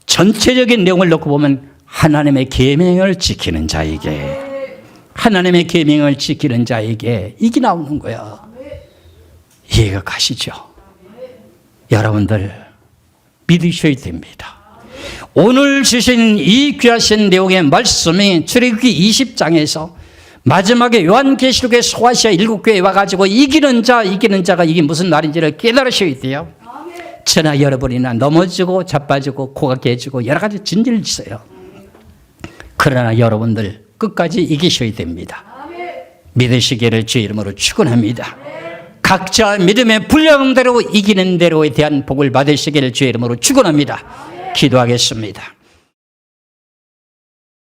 전체적인 내용을 놓고 보면 하나님의 계명을 지키는 자에게 하나님의 계명을 지키는 자에게 이기 나오는 거야. 이해가 가시죠? 여러분들 믿으셔야 됩니다. 오늘 주신 이 귀하신 내용의 말씀이 출애굽기 20장에서 마지막에 요한계시록의 소아시아 7교회에 와가지고 이기는 자가 이게 무슨 말인지를 깨달으셔야 돼요. 저나 여러분이나 넘어지고 자빠지고 코가 깨지고 여러 가지 진질이 있어요. 그러나 여러분들 끝까지 이기셔야 됩니다. 믿으시기를 주의 이름으로 축원합니다. 각자 믿음의 분량대로 이기는 대로에 대한 복을 받으시기를 주의 이름으로 축원합니다. 기도하겠습니다.